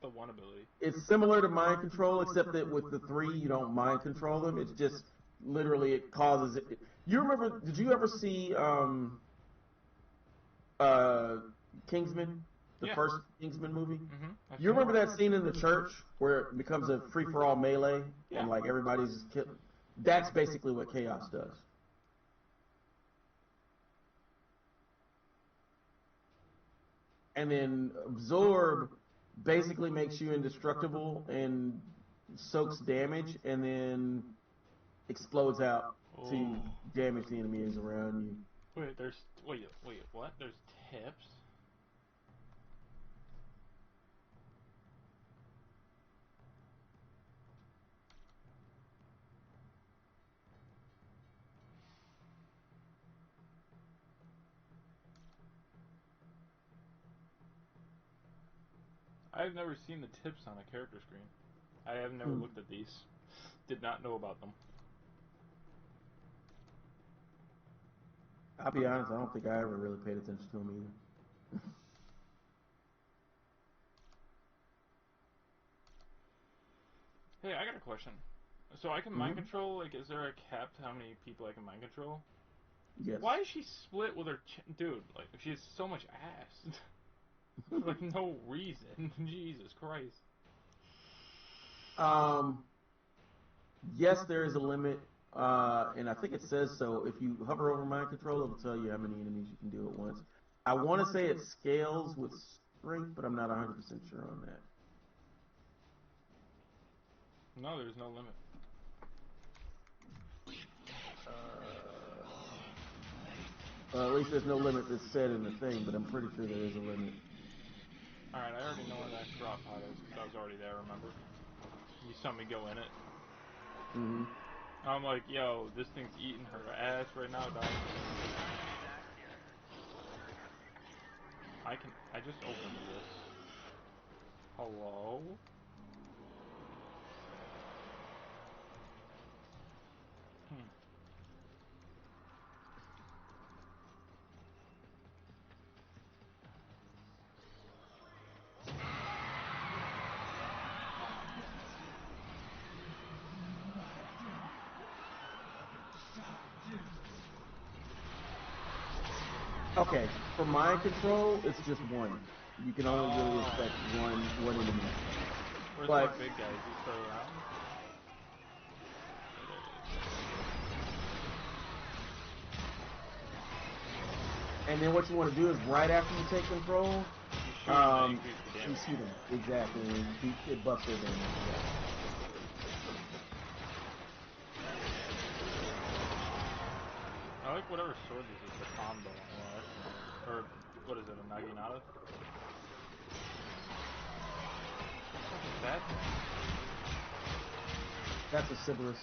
the 1 ability. It's similar to mind control, except that with the 3 you don't mind control them. It's just literally it causes it. You remember? Did you ever see Kingsman? The first Kingsman movie? You remember that scene in the church where it becomes a free-for-all melee and like everybody's killed? That's basically what chaos does. And then absorb basically makes you indestructible and soaks damage and then explodes out to damage the enemies around you. Wait, what? There's tips? I've never seen the tips on a character screen. I have never looked at these. Did not know about them. I'll be honest, I don't think I ever really paid attention to them either. Hey, I got a question. So I can mind control, like, is there a cap to how many people I can mind control? Yes. Why is she split with her dude, like, she has so much ass. For, like, no reason. Jesus Christ. Yes, there is a limit, and I think it says so. If you hover over mind control, it'll tell you how many enemies you can do at once. I want to say it scales with strength, but I'm not 100% sure on that. No, there's no limit. Well, at least there's no limit that's said in the thing, but I'm pretty sure there is a limit. Alright, I already know where that drop pod is, because I was already there, remember? You saw me go in it. I'm like, yo, this thing's eating her ass right now, dog. I just opened this. Hello? Okay, for mind control, it's just one. You can only really expect one enemy. Where's But my big guy? Is he still around? and then what you want to do is right after you take control, You shoot them. Exactly. It buffs their damage. Yeah. I like whatever sword this is, the combo. Yeah, or what is it, a Naginata? What is that? That's a Sybaris.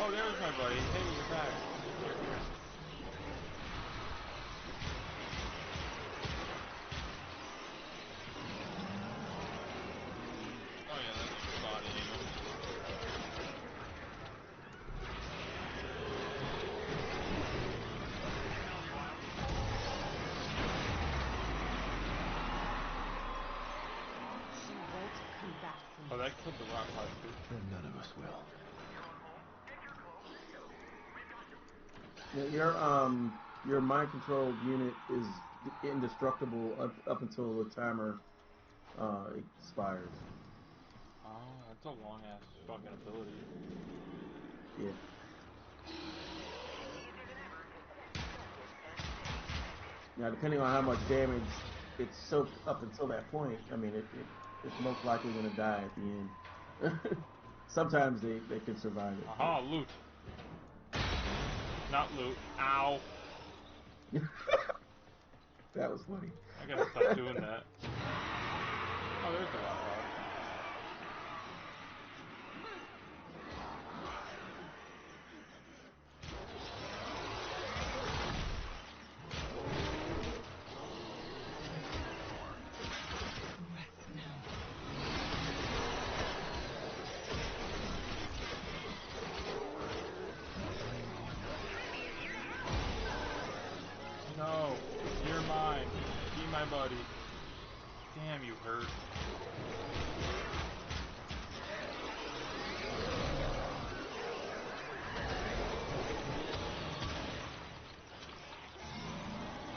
Oh, there's my buddy. Hey, you're back. Oh yeah, that's bodying him. She won't come back from Oh, that killed the rock slide too. Then none of us will. Your mind control unit is indestructible up until the timer expires. Oh, that's a long ass fucking ability. Yeah. Now, depending on how much damage it's soaked up until that point, I mean, it's most likely going to die at the end. Sometimes they can survive it. Aha, loot. Not loot. Ow. That was funny. I gotta stop doing that. Oh, there's the rock slide. No, you're mine. Be my buddy. Damn, you hurt.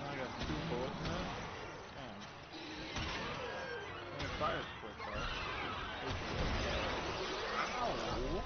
I got 2 bullets in it. Damn. And it fires quick though. Ow!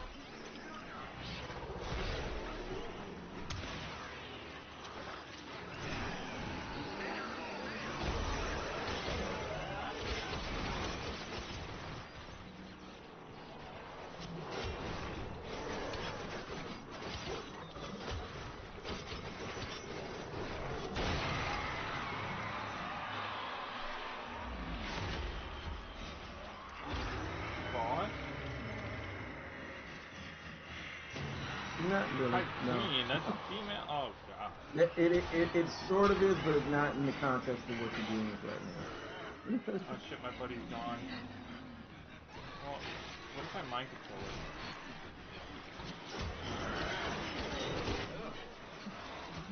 Not really. Queen, No. that's a female. Oh god. It sort of is, but not in the context of what you're dealing with right now. Oh shit, my buddy's gone. Well, what if my mind controller?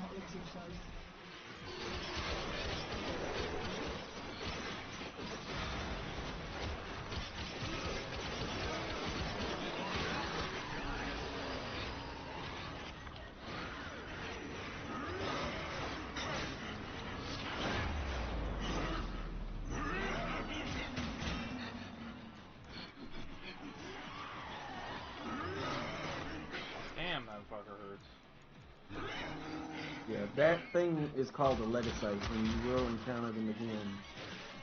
Not look too close. Damn, that fucker hurts. Yeah, that thing is called a Legacyte, and you will encounter them again,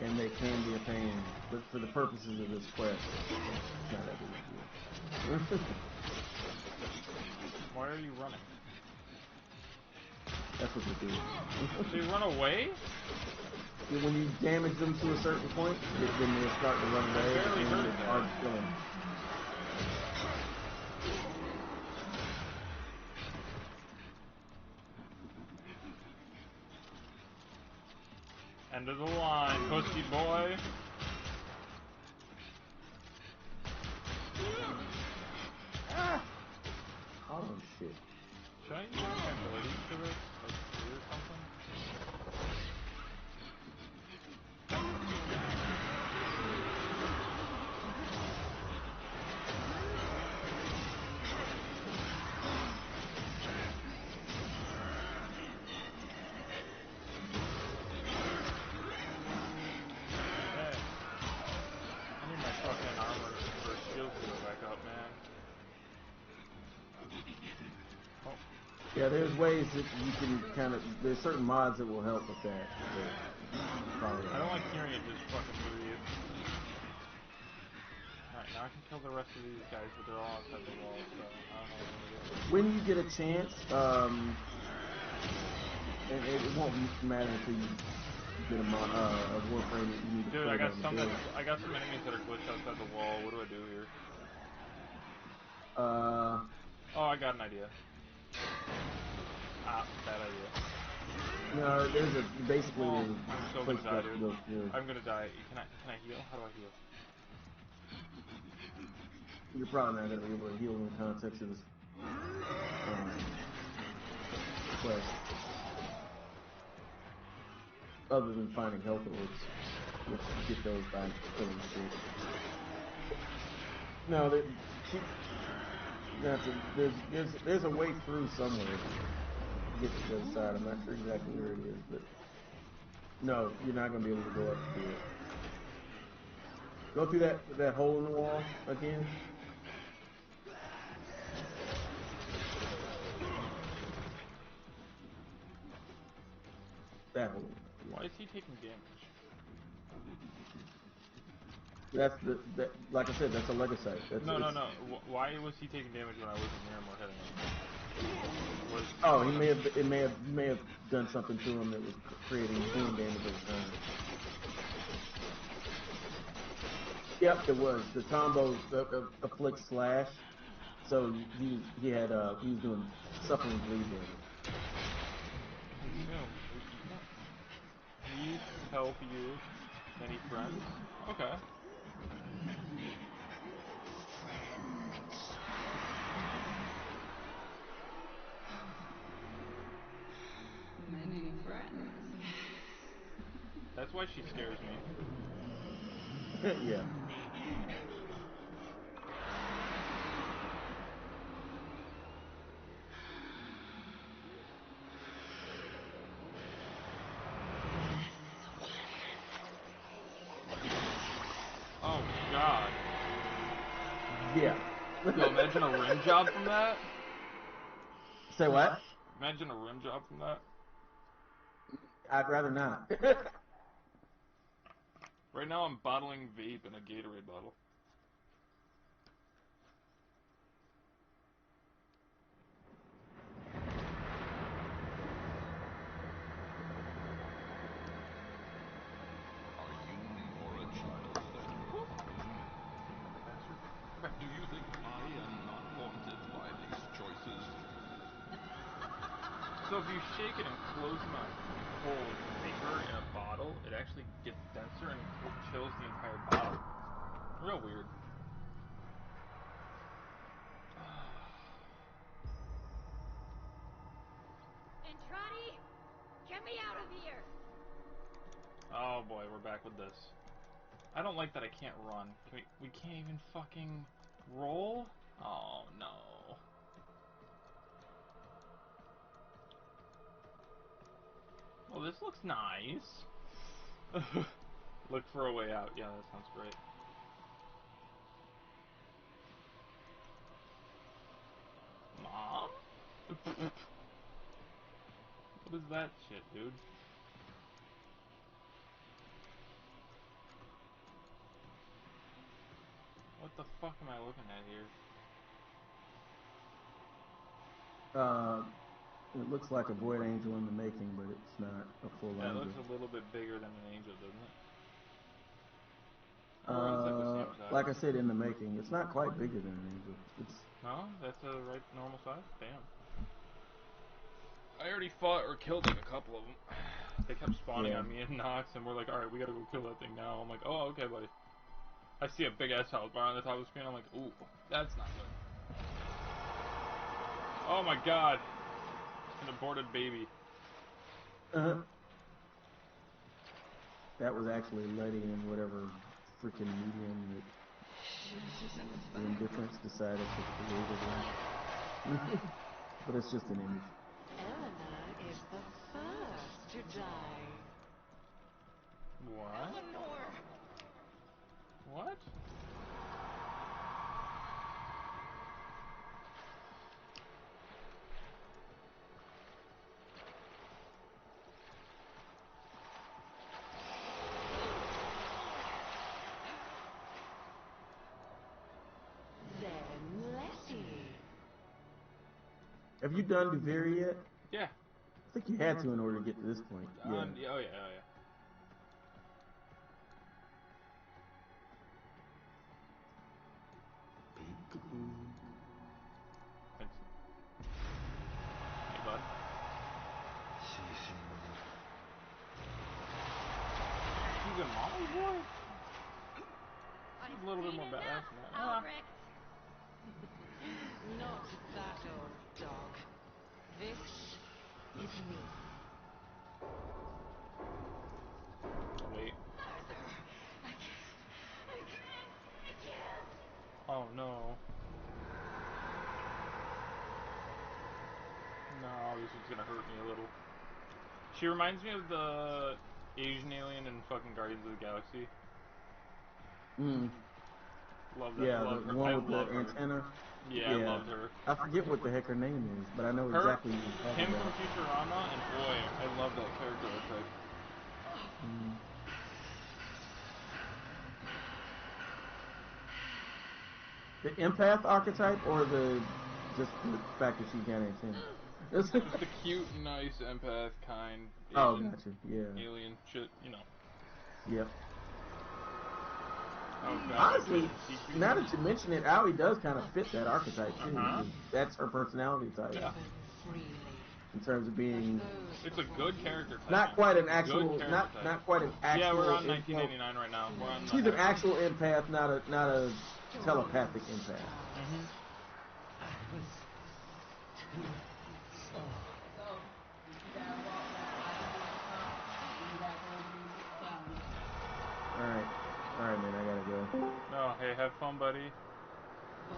and they can be a pain, but for the purposes of this quest, it's not that big of a deal. Why are you running? That's what they do. They run away? When you damage them to a certain point, then they start to run away, and it's hard to kill them. End of the line, pussy boy. Ah! Oh shit. Should I use my abilities for this? Like spear or something? Yeah, there's ways that you can kind of. There's certain mods that will help with that. I don't like hearing it just fucking breathe. Alright, now I can kill the rest of these guys, but they're all outside the wall, so I don't know what I'm gonna do. When you get a chance, and it won't matter until you get a warframe that you need to Dude, put I got on the some build. I got some enemies that are glitched outside the wall. What do I do here? Uh. Oh, I got an idea. Ah, bad idea. No, there's a basically. Oh, there's I'm a so place gonna die, you have to dude. go through. I'm gonna die. Can I heal? How do I heal? You're probably not gonna be able to heal in the context of this quest, other than finding health orbs, which you get those by killing shit. No, there's a way through somewhere to get to the other side. I'm not sure exactly where it is, but no, you're not gonna be able to go up to it. Go through that hole in the wall again. That hole. Why is he taking damage? That's like I said, that's a legacy. No. Why was he taking damage when I wasn't near him or hitting him? Oh, he may have done something to him that was creating healing damage over time. Yep, it was the combo afflict slash. So he was doing suffering bleed damage. He help you. Any friends? Okay. Many friends. That's why she scares me. Yeah. Oh God. Yeah. Yo, imagine a rim job from that. Say what? Imagine a rim job from that. I'd rather not. Right now I'm bottling vape in a Gatorade bottle. Do you think I am not haunted by these choices? So if you shake it and close my whole finger in a bottle, it actually gets denser and chills the entire bottle. Real weird. Entrati, get me out of here! Oh boy, we're back with this. I don't like that I can't run. We can't even fucking roll? Oh no. Well, this looks nice. Look for a way out. Yeah, that sounds great. Mom? What is that shit, dude? What the fuck am I looking at here? It looks like a void angel in the making, but it's not a full Yeah, it angel. looks a little bit bigger than an angel, doesn't it? Or is that the same size? Like I said, in the making, it's not quite bigger than an angel. It's No, that's a right normal size. Damn. I already fought or killed like a couple of them. They kept spawning on me and Nox, and we're like, all right, we gotta go kill that thing now. I'm like, oh, okay, buddy. I see a big ass health bar on the top of the screen. I'm like, ooh, that's not good. Oh my God, an aborted baby. That was actually Letty in whatever freaking medium that the indifference decided to create it. But it's just an image. Eleanor is the first to die. What? Eleanor! What? Have you done Duviri yet? Yeah. I think you had to in order to get to this point. Yeah. Oh yeah, oh yeah. Thanks. Hey, bud. He's a mommy boy? He's a little bit more badass than that. Albrecht. Not that old dog. This is me. Oh, wait. Arthur, I can't. Oh no. No, this is gonna hurt me a little. She reminds me of the Asian alien in fucking Guardians of the Galaxy. Love that. Yeah, love the her. one I with love the her. antenna. Yeah, I loved her. I forget what the heck her name is, but I know Her, exactly who you're talking him about. from Futurama, and boy, I love that character archetype. The empath archetype, or just the fact that she's got antenna? Just the cute, nice empath kind. Asian, oh, gotcha. Yeah. Alien shit, you know. Yep. Oh, God, honestly, now that you mention it, Aoi does kind of fit that archetype too. That's her personality type. Yeah. In terms of being, it's a good character type. Not quite an actual, not quite an actual. Yeah, we're on 1989 right now. We're on she's an actual empath, not a telepathic empath. All right, man, I gotta go. Oh, hey, have fun, buddy.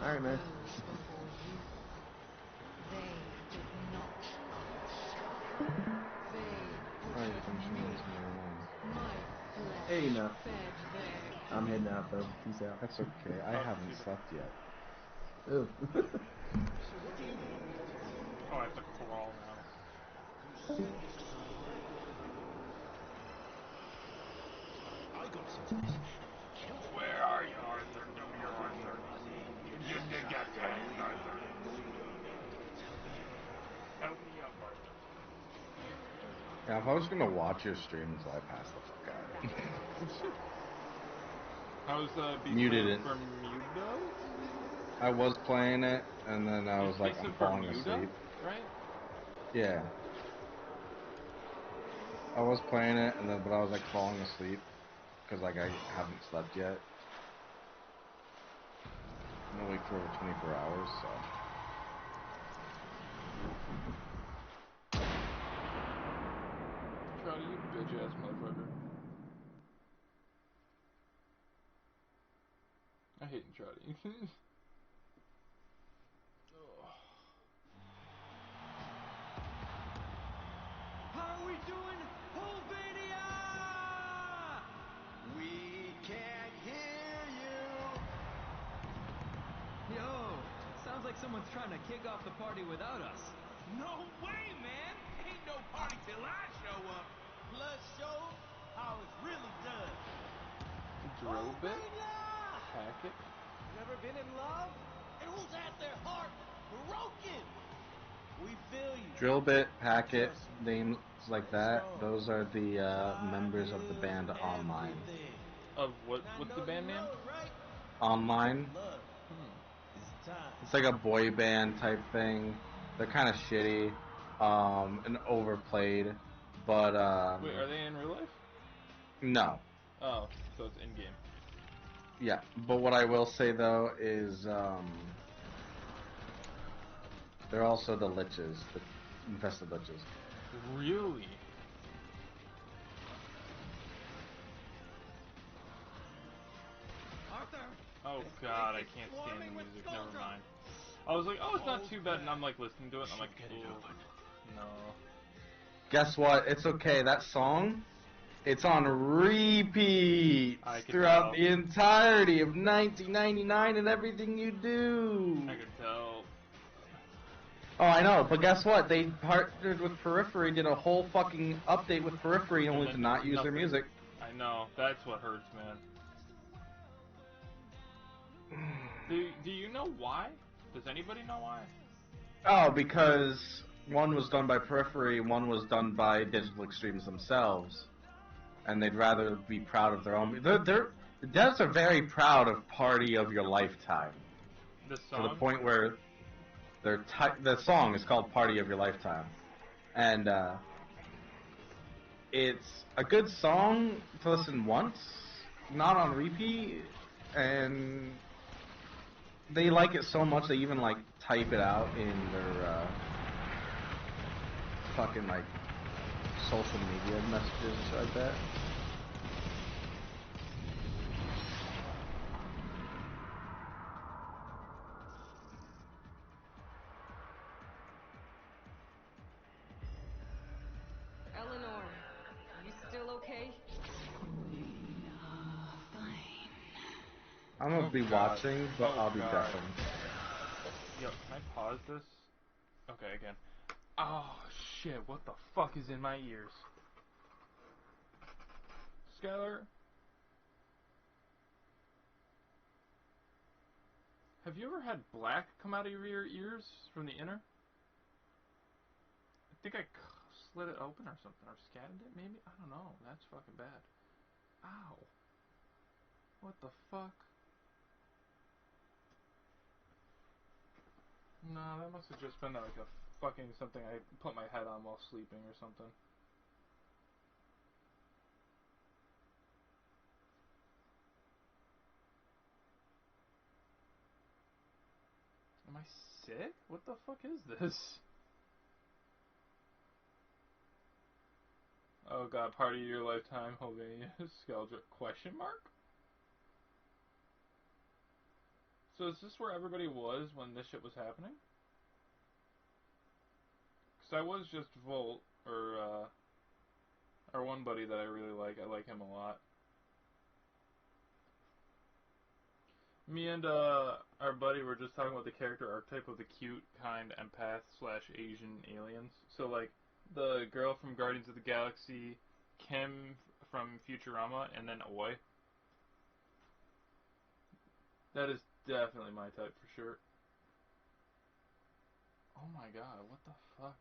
All right, man. Hey, no. I'm heading out, though. Peace out. That's okay. I haven't slept yet. Ew. Oh, I have to crawl now. I got something. Where are you, Arthur? No, you're Arthur. You did get tagged, Arthur. Help me up, Arthur. Yeah, if I was gonna watch your streams, I passed the fuck out. How's Muted it. Bermuda? I was playing it, and then I was like, I'm falling asleep. Right? Yeah. I was playing it, and then but I was like falling asleep because like I haven't slept yet. I'm awake for over 24 hours, so. Proud of you, bitch ass motherfucker. I hate Trouty. How are we doing, Hulvania? We can't hear you. Yo, sounds like someone's trying to kick off the party without us. No way, man! Ain't no party till I show up. Let's show how it's really done. Drill bit? Packet? Never been in love? And who's had their heart broken? We feel you. Drill bit, packet, names like that. Those are the members of the band Online. Of what's the band name? Online. It's like a boy band type thing. They're kind of shitty, and overplayed, but wait, are they in real life? No. Oh, so it's in game. Yeah, but what I will say though is they're also the liches, the infested liches. Really? Arthur. Oh God, I can't stand the music. Never mind. I was like, oh, it's not too bad, and I'm like listening to it, and I'm like, oh, no. Guess what? It's okay. That song, it's on repeat throughout the entirety of 1999 and everything you do. I could tell. Oh, I know, but guess what? They partnered with Periphery, did a whole fucking update with Periphery only to not use their music. I know. That's what hurts, man. Do you know why? Does anybody know why? Oh, because one was done by Periphery, one was done by Digital Extremes themselves, and they'd rather be proud of their own. The devs are very proud of Party of Your Lifetime. The song? To the point where the song is called Party of Your Lifetime, and it's a good song to listen once, not on repeat, and they like it so much they even like type it out in their fucking like social media messages like that. Eleanor, you still okay? I'm gonna be watching, but I'll be deafened. Yo, can I pause this? Okay, again. Oh, shit, what the fuck is in my ears? Skylar? Have you ever had black come out of your ears from the inner? I think I slit it open or something, or scattered it, maybe? I don't know. That's fucking bad. Ow. What the fuck? Nah, that must have just been like a fucking something I put my head on while sleeping or something. Am I sick? What the fuck is this? Oh god, Party of Your Lifetime, Hovania, Skeldra, question mark? So is this where everybody was when this shit was happening? Cause I was just Volt, or one buddy that I really like. I like him a lot. Me and our buddy were just talking about the character archetype of the cute, kind empath / Asian aliens. So like the girl from Guardians of the Galaxy, Kim from Futurama, and then Oi. That is definitely my type for sure. Oh my god, what the fuck?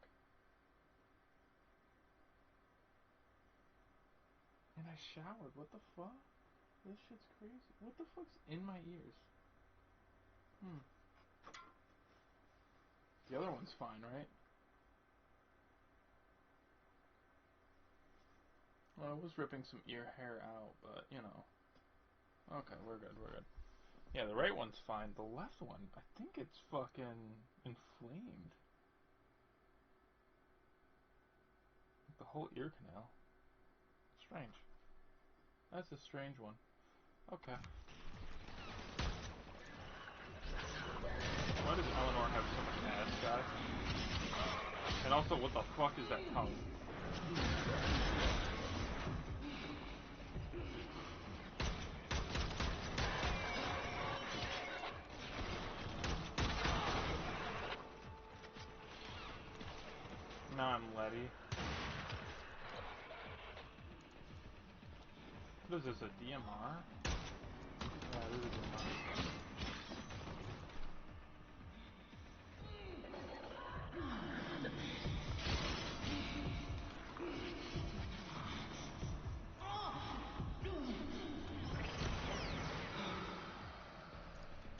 And I showered, what the fuck? This shit's crazy. What the fuck's in my ears? The other one's fine, right? Well, I was ripping some ear hair out, but, you know. Okay, we're good, we're good. Yeah, the right one's fine. The left one, I think it's fucking inflamed. The whole ear canal. Strange. That's a strange one. Okay. Why does Eleanor have so much ass, guy? And also, what the fuck is that tongue? Now I'm Letty. What is this, a DMR? Yeah, this is a DMR.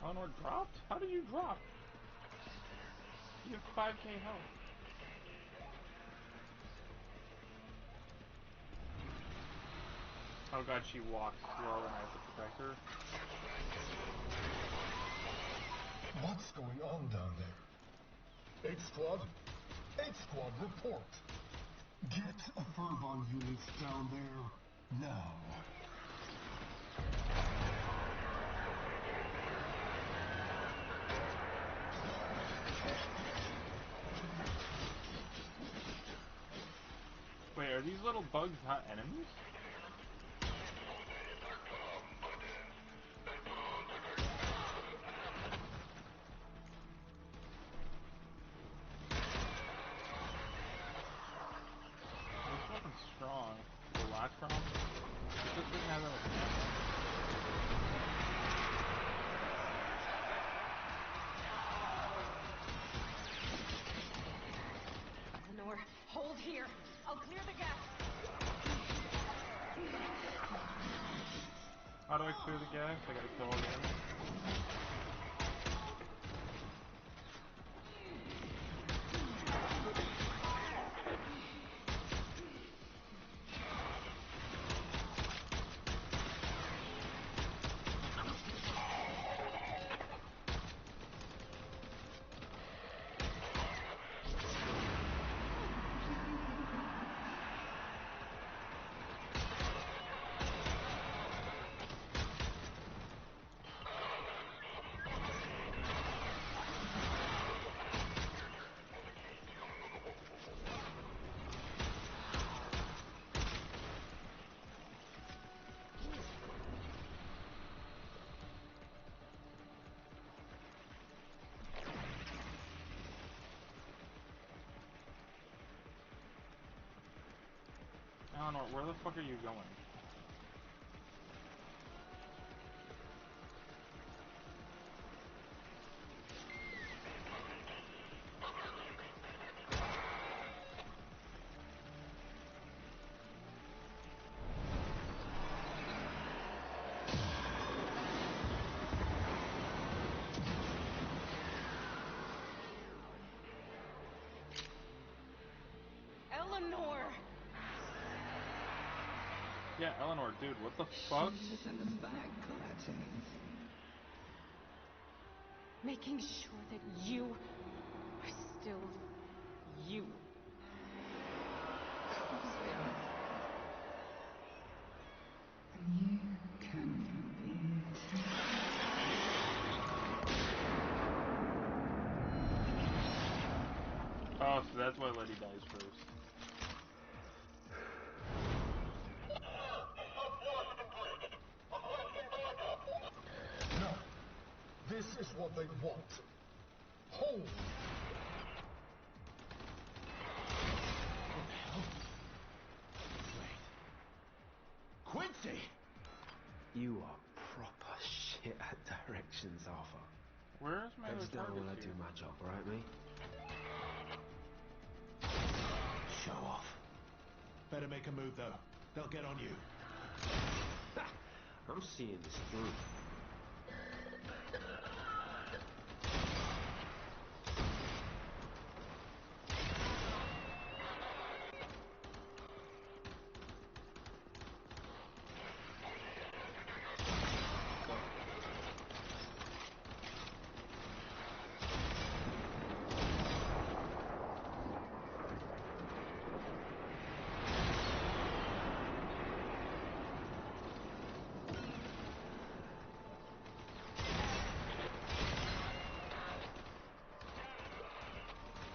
Eleanor dropped? How did you drop? You have 5k health. Oh god, she walks slow and I have to protect her. What's going on down there? 8th Squad? 8th Squad, report. Get a Furbon units down there now. Wait, are these little bugs not enemies? This weapon's strong. The lock from? This doesn't have that much ammo. I'll clear the gas. How do I clear the gas? I gotta kill all the enemies. Eleanor, where the fuck are you going? Eleanor! Yeah, Eleanor, dude, what the fuck? She's just in the back collecting. Making sure that you are still you. Of course we are. And you can be too. Oh, so that's why Letty dies first. No. This is what they want. Hold! What the hell? Wait. Quincy! You are proper shit at directions, Arthur. Where's my other Heads down targets while I do here? my job, alright, mate? Show off. Better make a move, though. They'll get on you. I'm seeing this through.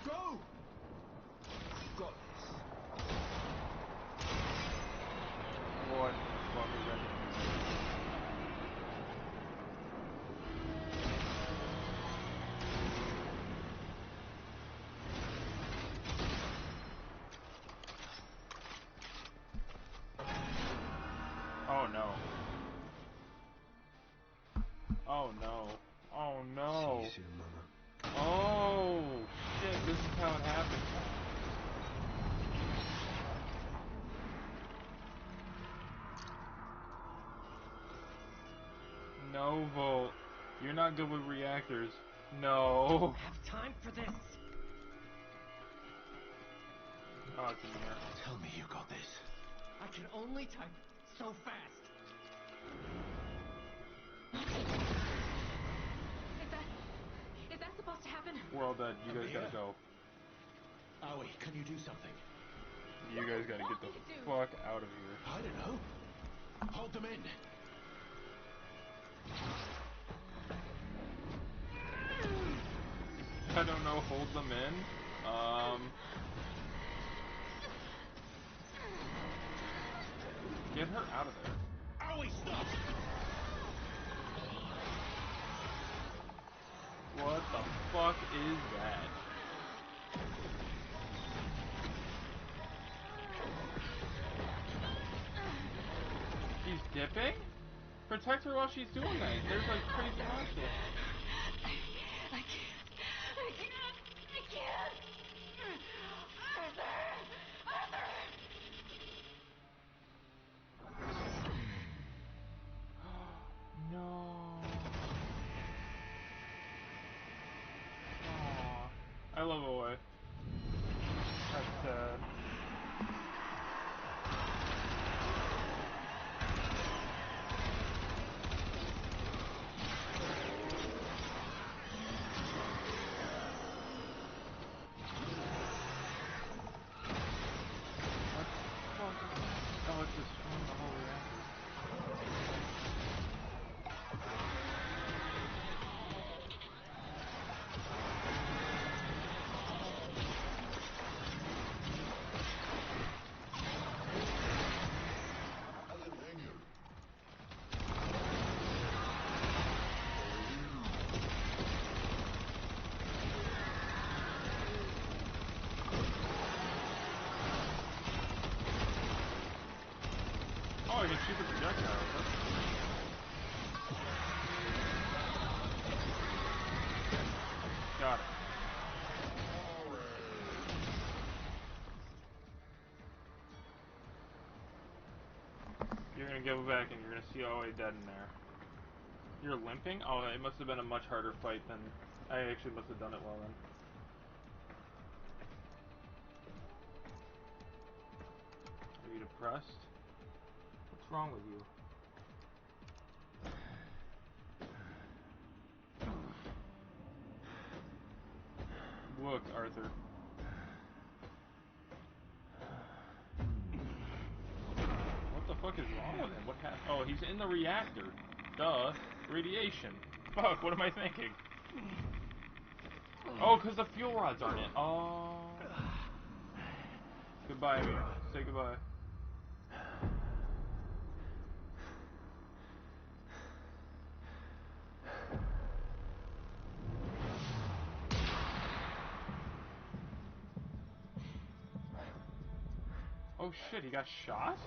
Go! You got this. What the fuck is that? Oh no. Oh no. Oh no. See you soon, Mama. Oh shit, this is how it happens. No, Volt. You're not good with reactors. No. Don't have time for this. Oh, it's in here. Tell me you got this. I can only type so fast. Is that supposed to happen? We're all dead. You guys gotta Amir? go. Aoi, can you do something? You guys gotta get the fuck out of here. I don't know. Hold them in. I don't know, hold them in. Get her out of there. Aoi, stop! What the fuck is that? She's dipping? Protect her while she's doing that. There's like crazy monsters. I can't. Arthur! Arthur! stupid projectiles. Got it. You're gonna go back and you're gonna see Oe dead in there. You're limping? Oh, it must have been a much harder fight than... I actually must have done it well then. Are you depressed? What's wrong with you? Look, Arthur. What the fuck is wrong with him? What happened? Oh, he's in the reactor. Duh. Radiation. Fuck, what am I thinking? Oh, because the fuel rods aren't in. Oh. Goodbye, Amy. Say goodbye. Oh shit, he got shot?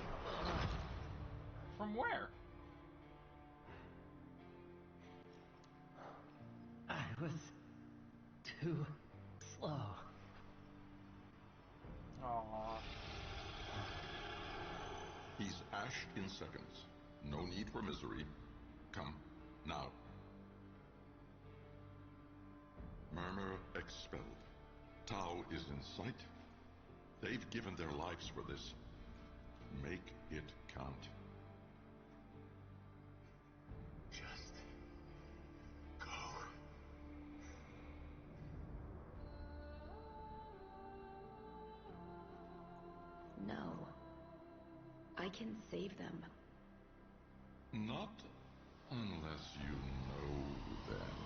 From where? I was too slow. Aww. He's ashed in seconds. No need for misery. Come, now. Murmur expelled. Tau is in sight. They've given their lives for this. Make it count. Just go. No. I can save them. Not unless you know them.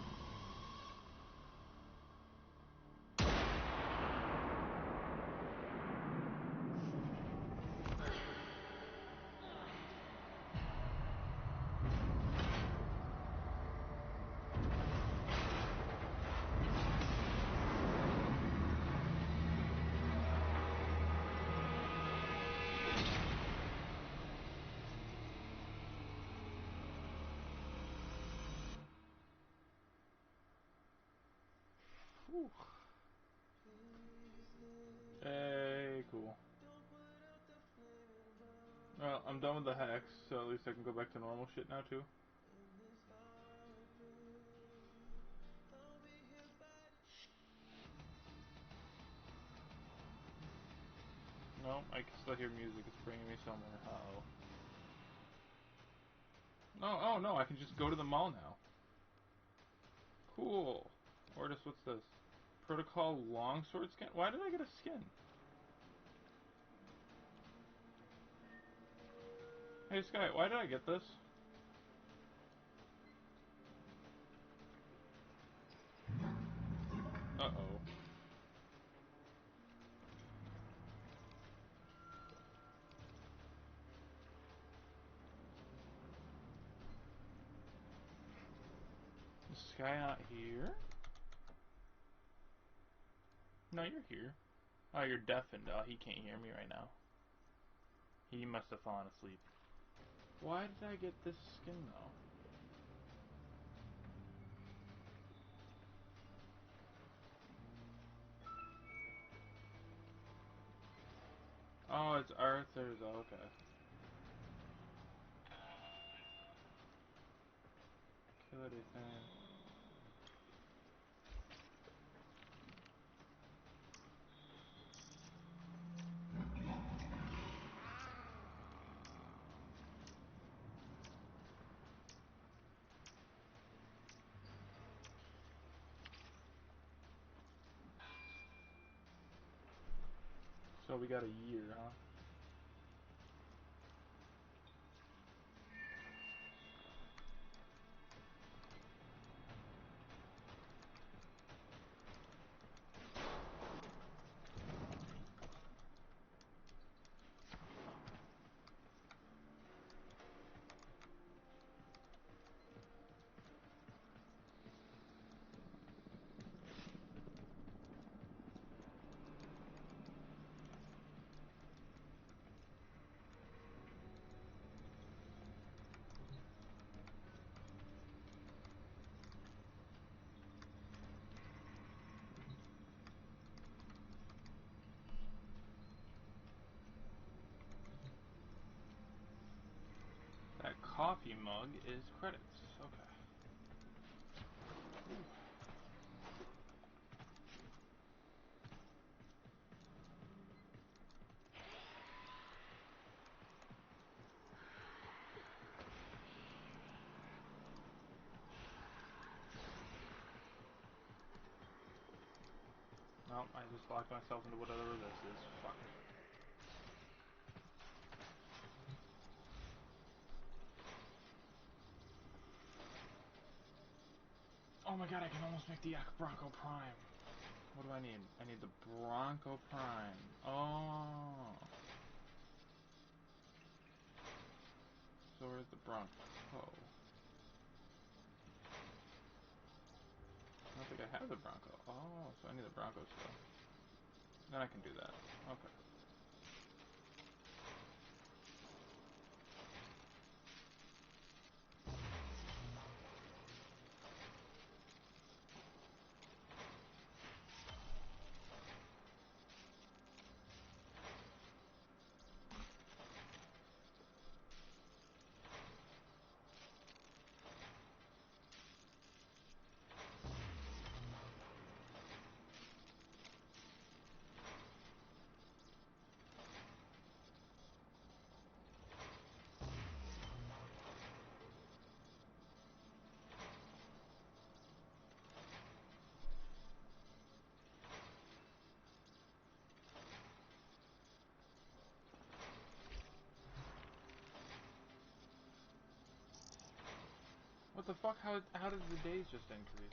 Whew. Hey, cool. Well, I'm done with the hex, so at least I can go back to normal shit now, too. No, I can still hear music. It's bringing me somewhere. Uh-oh. No, oh no, I can just go to the mall now. Cool. Ortis, what's this? Protocol longsword skin? Why did I get a skin? Hey Sky, why did I get this? Uh-oh. Is Sky not here? No, you're here. Oh, you're deafened. Oh, he can't hear me right now. He must have fallen asleep. Why did I get this skin, though? Oh, it's Arthur's. Oh, okay. Kill everything. So we got a year, huh? coffee mug is credits. Okay. Ooh. Nope, I just locked myself into whatever this is. Fuck. Oh my god, I can almost make the Bronco Prime. What do I need? I need the Bronco Prime. Oh. So where's the Bronco? I don't think I have the Bronco. Oh, so I need the Bronco still. Then I can do that. Okay. What the fuck? How did the days just increase?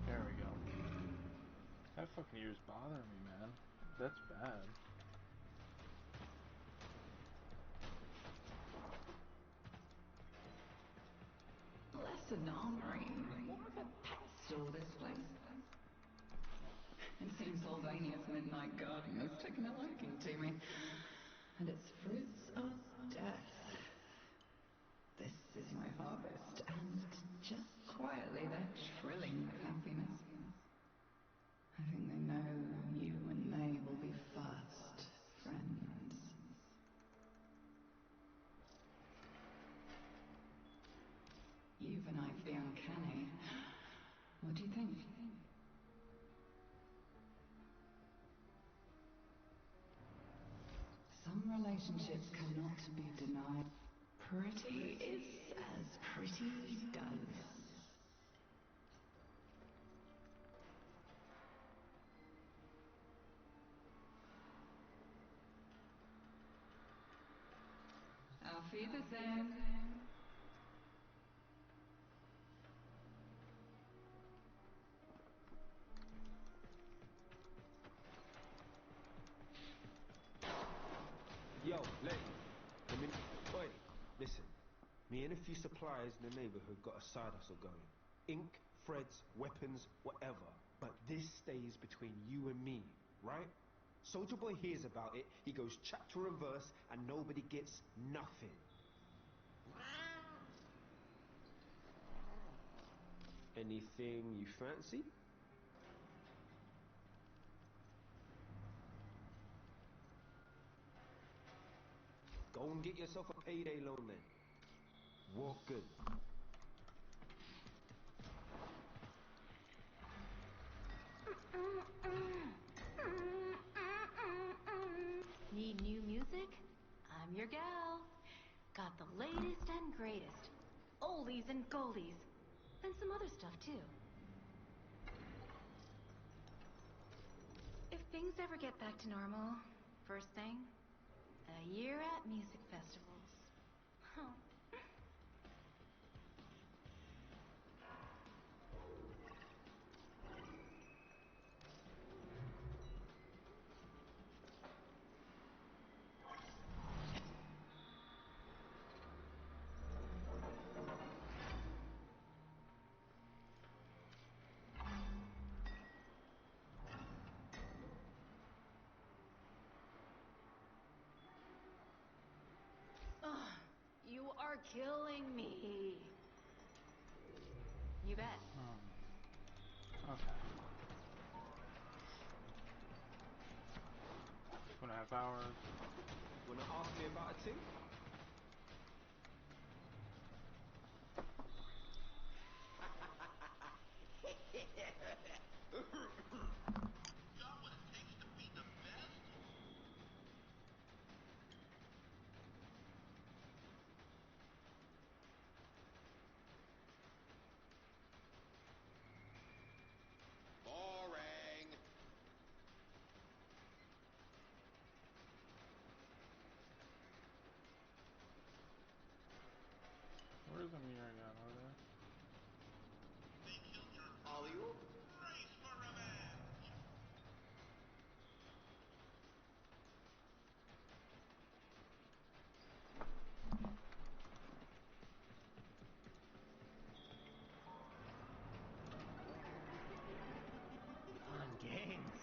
There we go. That fucking ear's bothering me, man. That's bad. Less an armory, more of a pet store, this place. It seems Sylvania's midnight garden has taken a liking to me. And its fruits are death. This is my harvest, and just quietly they're trilling with happiness. I think they know you and they will be fast friends. be uncanny. What do you think? Some relationships cannot be denied. Pretty is as pretty does. Auf Wiedersehen. Yo, lady. Oi, listen. Me and a few suppliers in the neighborhood got a side hustle going. Ink, threads, weapons, whatever. But this stays between you and me, right? Soldier Boy hears about it, he goes chapter and verse, and nobody gets nothing. Anything you fancy? Go and get yourself a payday loan then. Walk good. Need new music? I'm your gal. Got the latest and greatest. Oldies and goldies. And some other stuff too. If things ever get back to normal, first thing, a year at music festivals. Huh. You are killing me. You bet. Okay. 2.5 hours. Wanna ask me about a thing? Boring. Where's Amir again? Over there? Alley-oop. Fun games.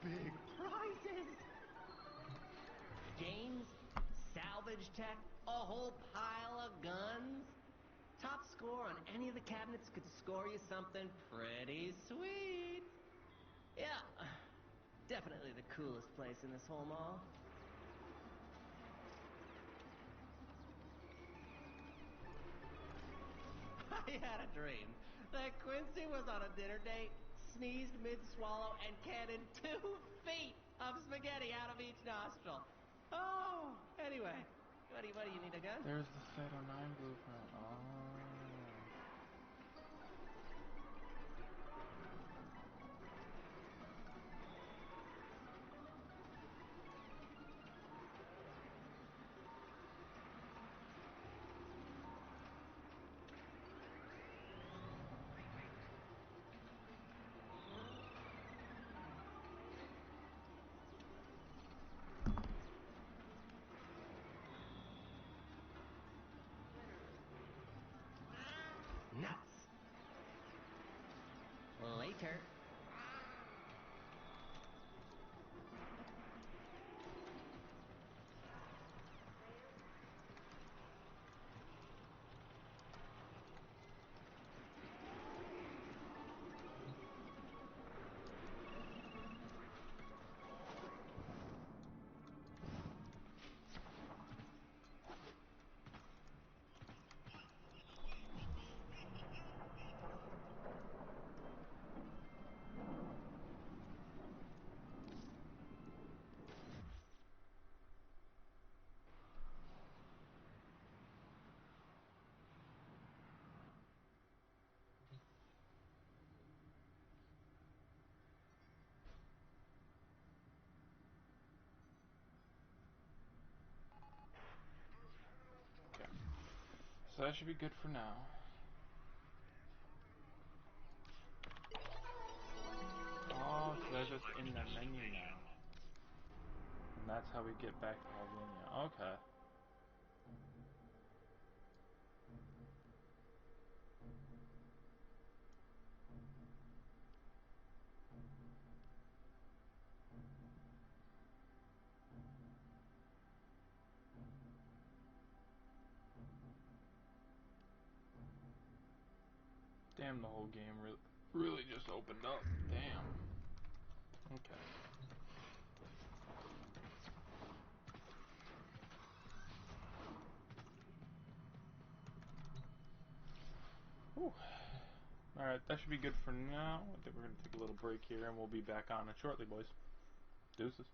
Big prizes. Games, salvage tech, a whole pile of guns. Top score on any of the cabinets could score you something pretty sweet. Yeah, definitely the coolest place in this whole mall. I had a dream that Quincy was on a dinner date, sneezed mid-swallow, and cannoned 2 feet of spaghetti out of each nostril. Oh, anyway, what do you need a gun? There's the Sato 9 blueprint. Oh. Nuts. Later. So that should be good for now. Oh, so they're just in the menu now. And that's how we get back to Alvinia. Okay. Damn, the whole game really just opened up. Damn. Okay. Whew. Alright, that should be good for now. I think we're going to take a little break here, and we'll be back on it shortly, boys. Deuces.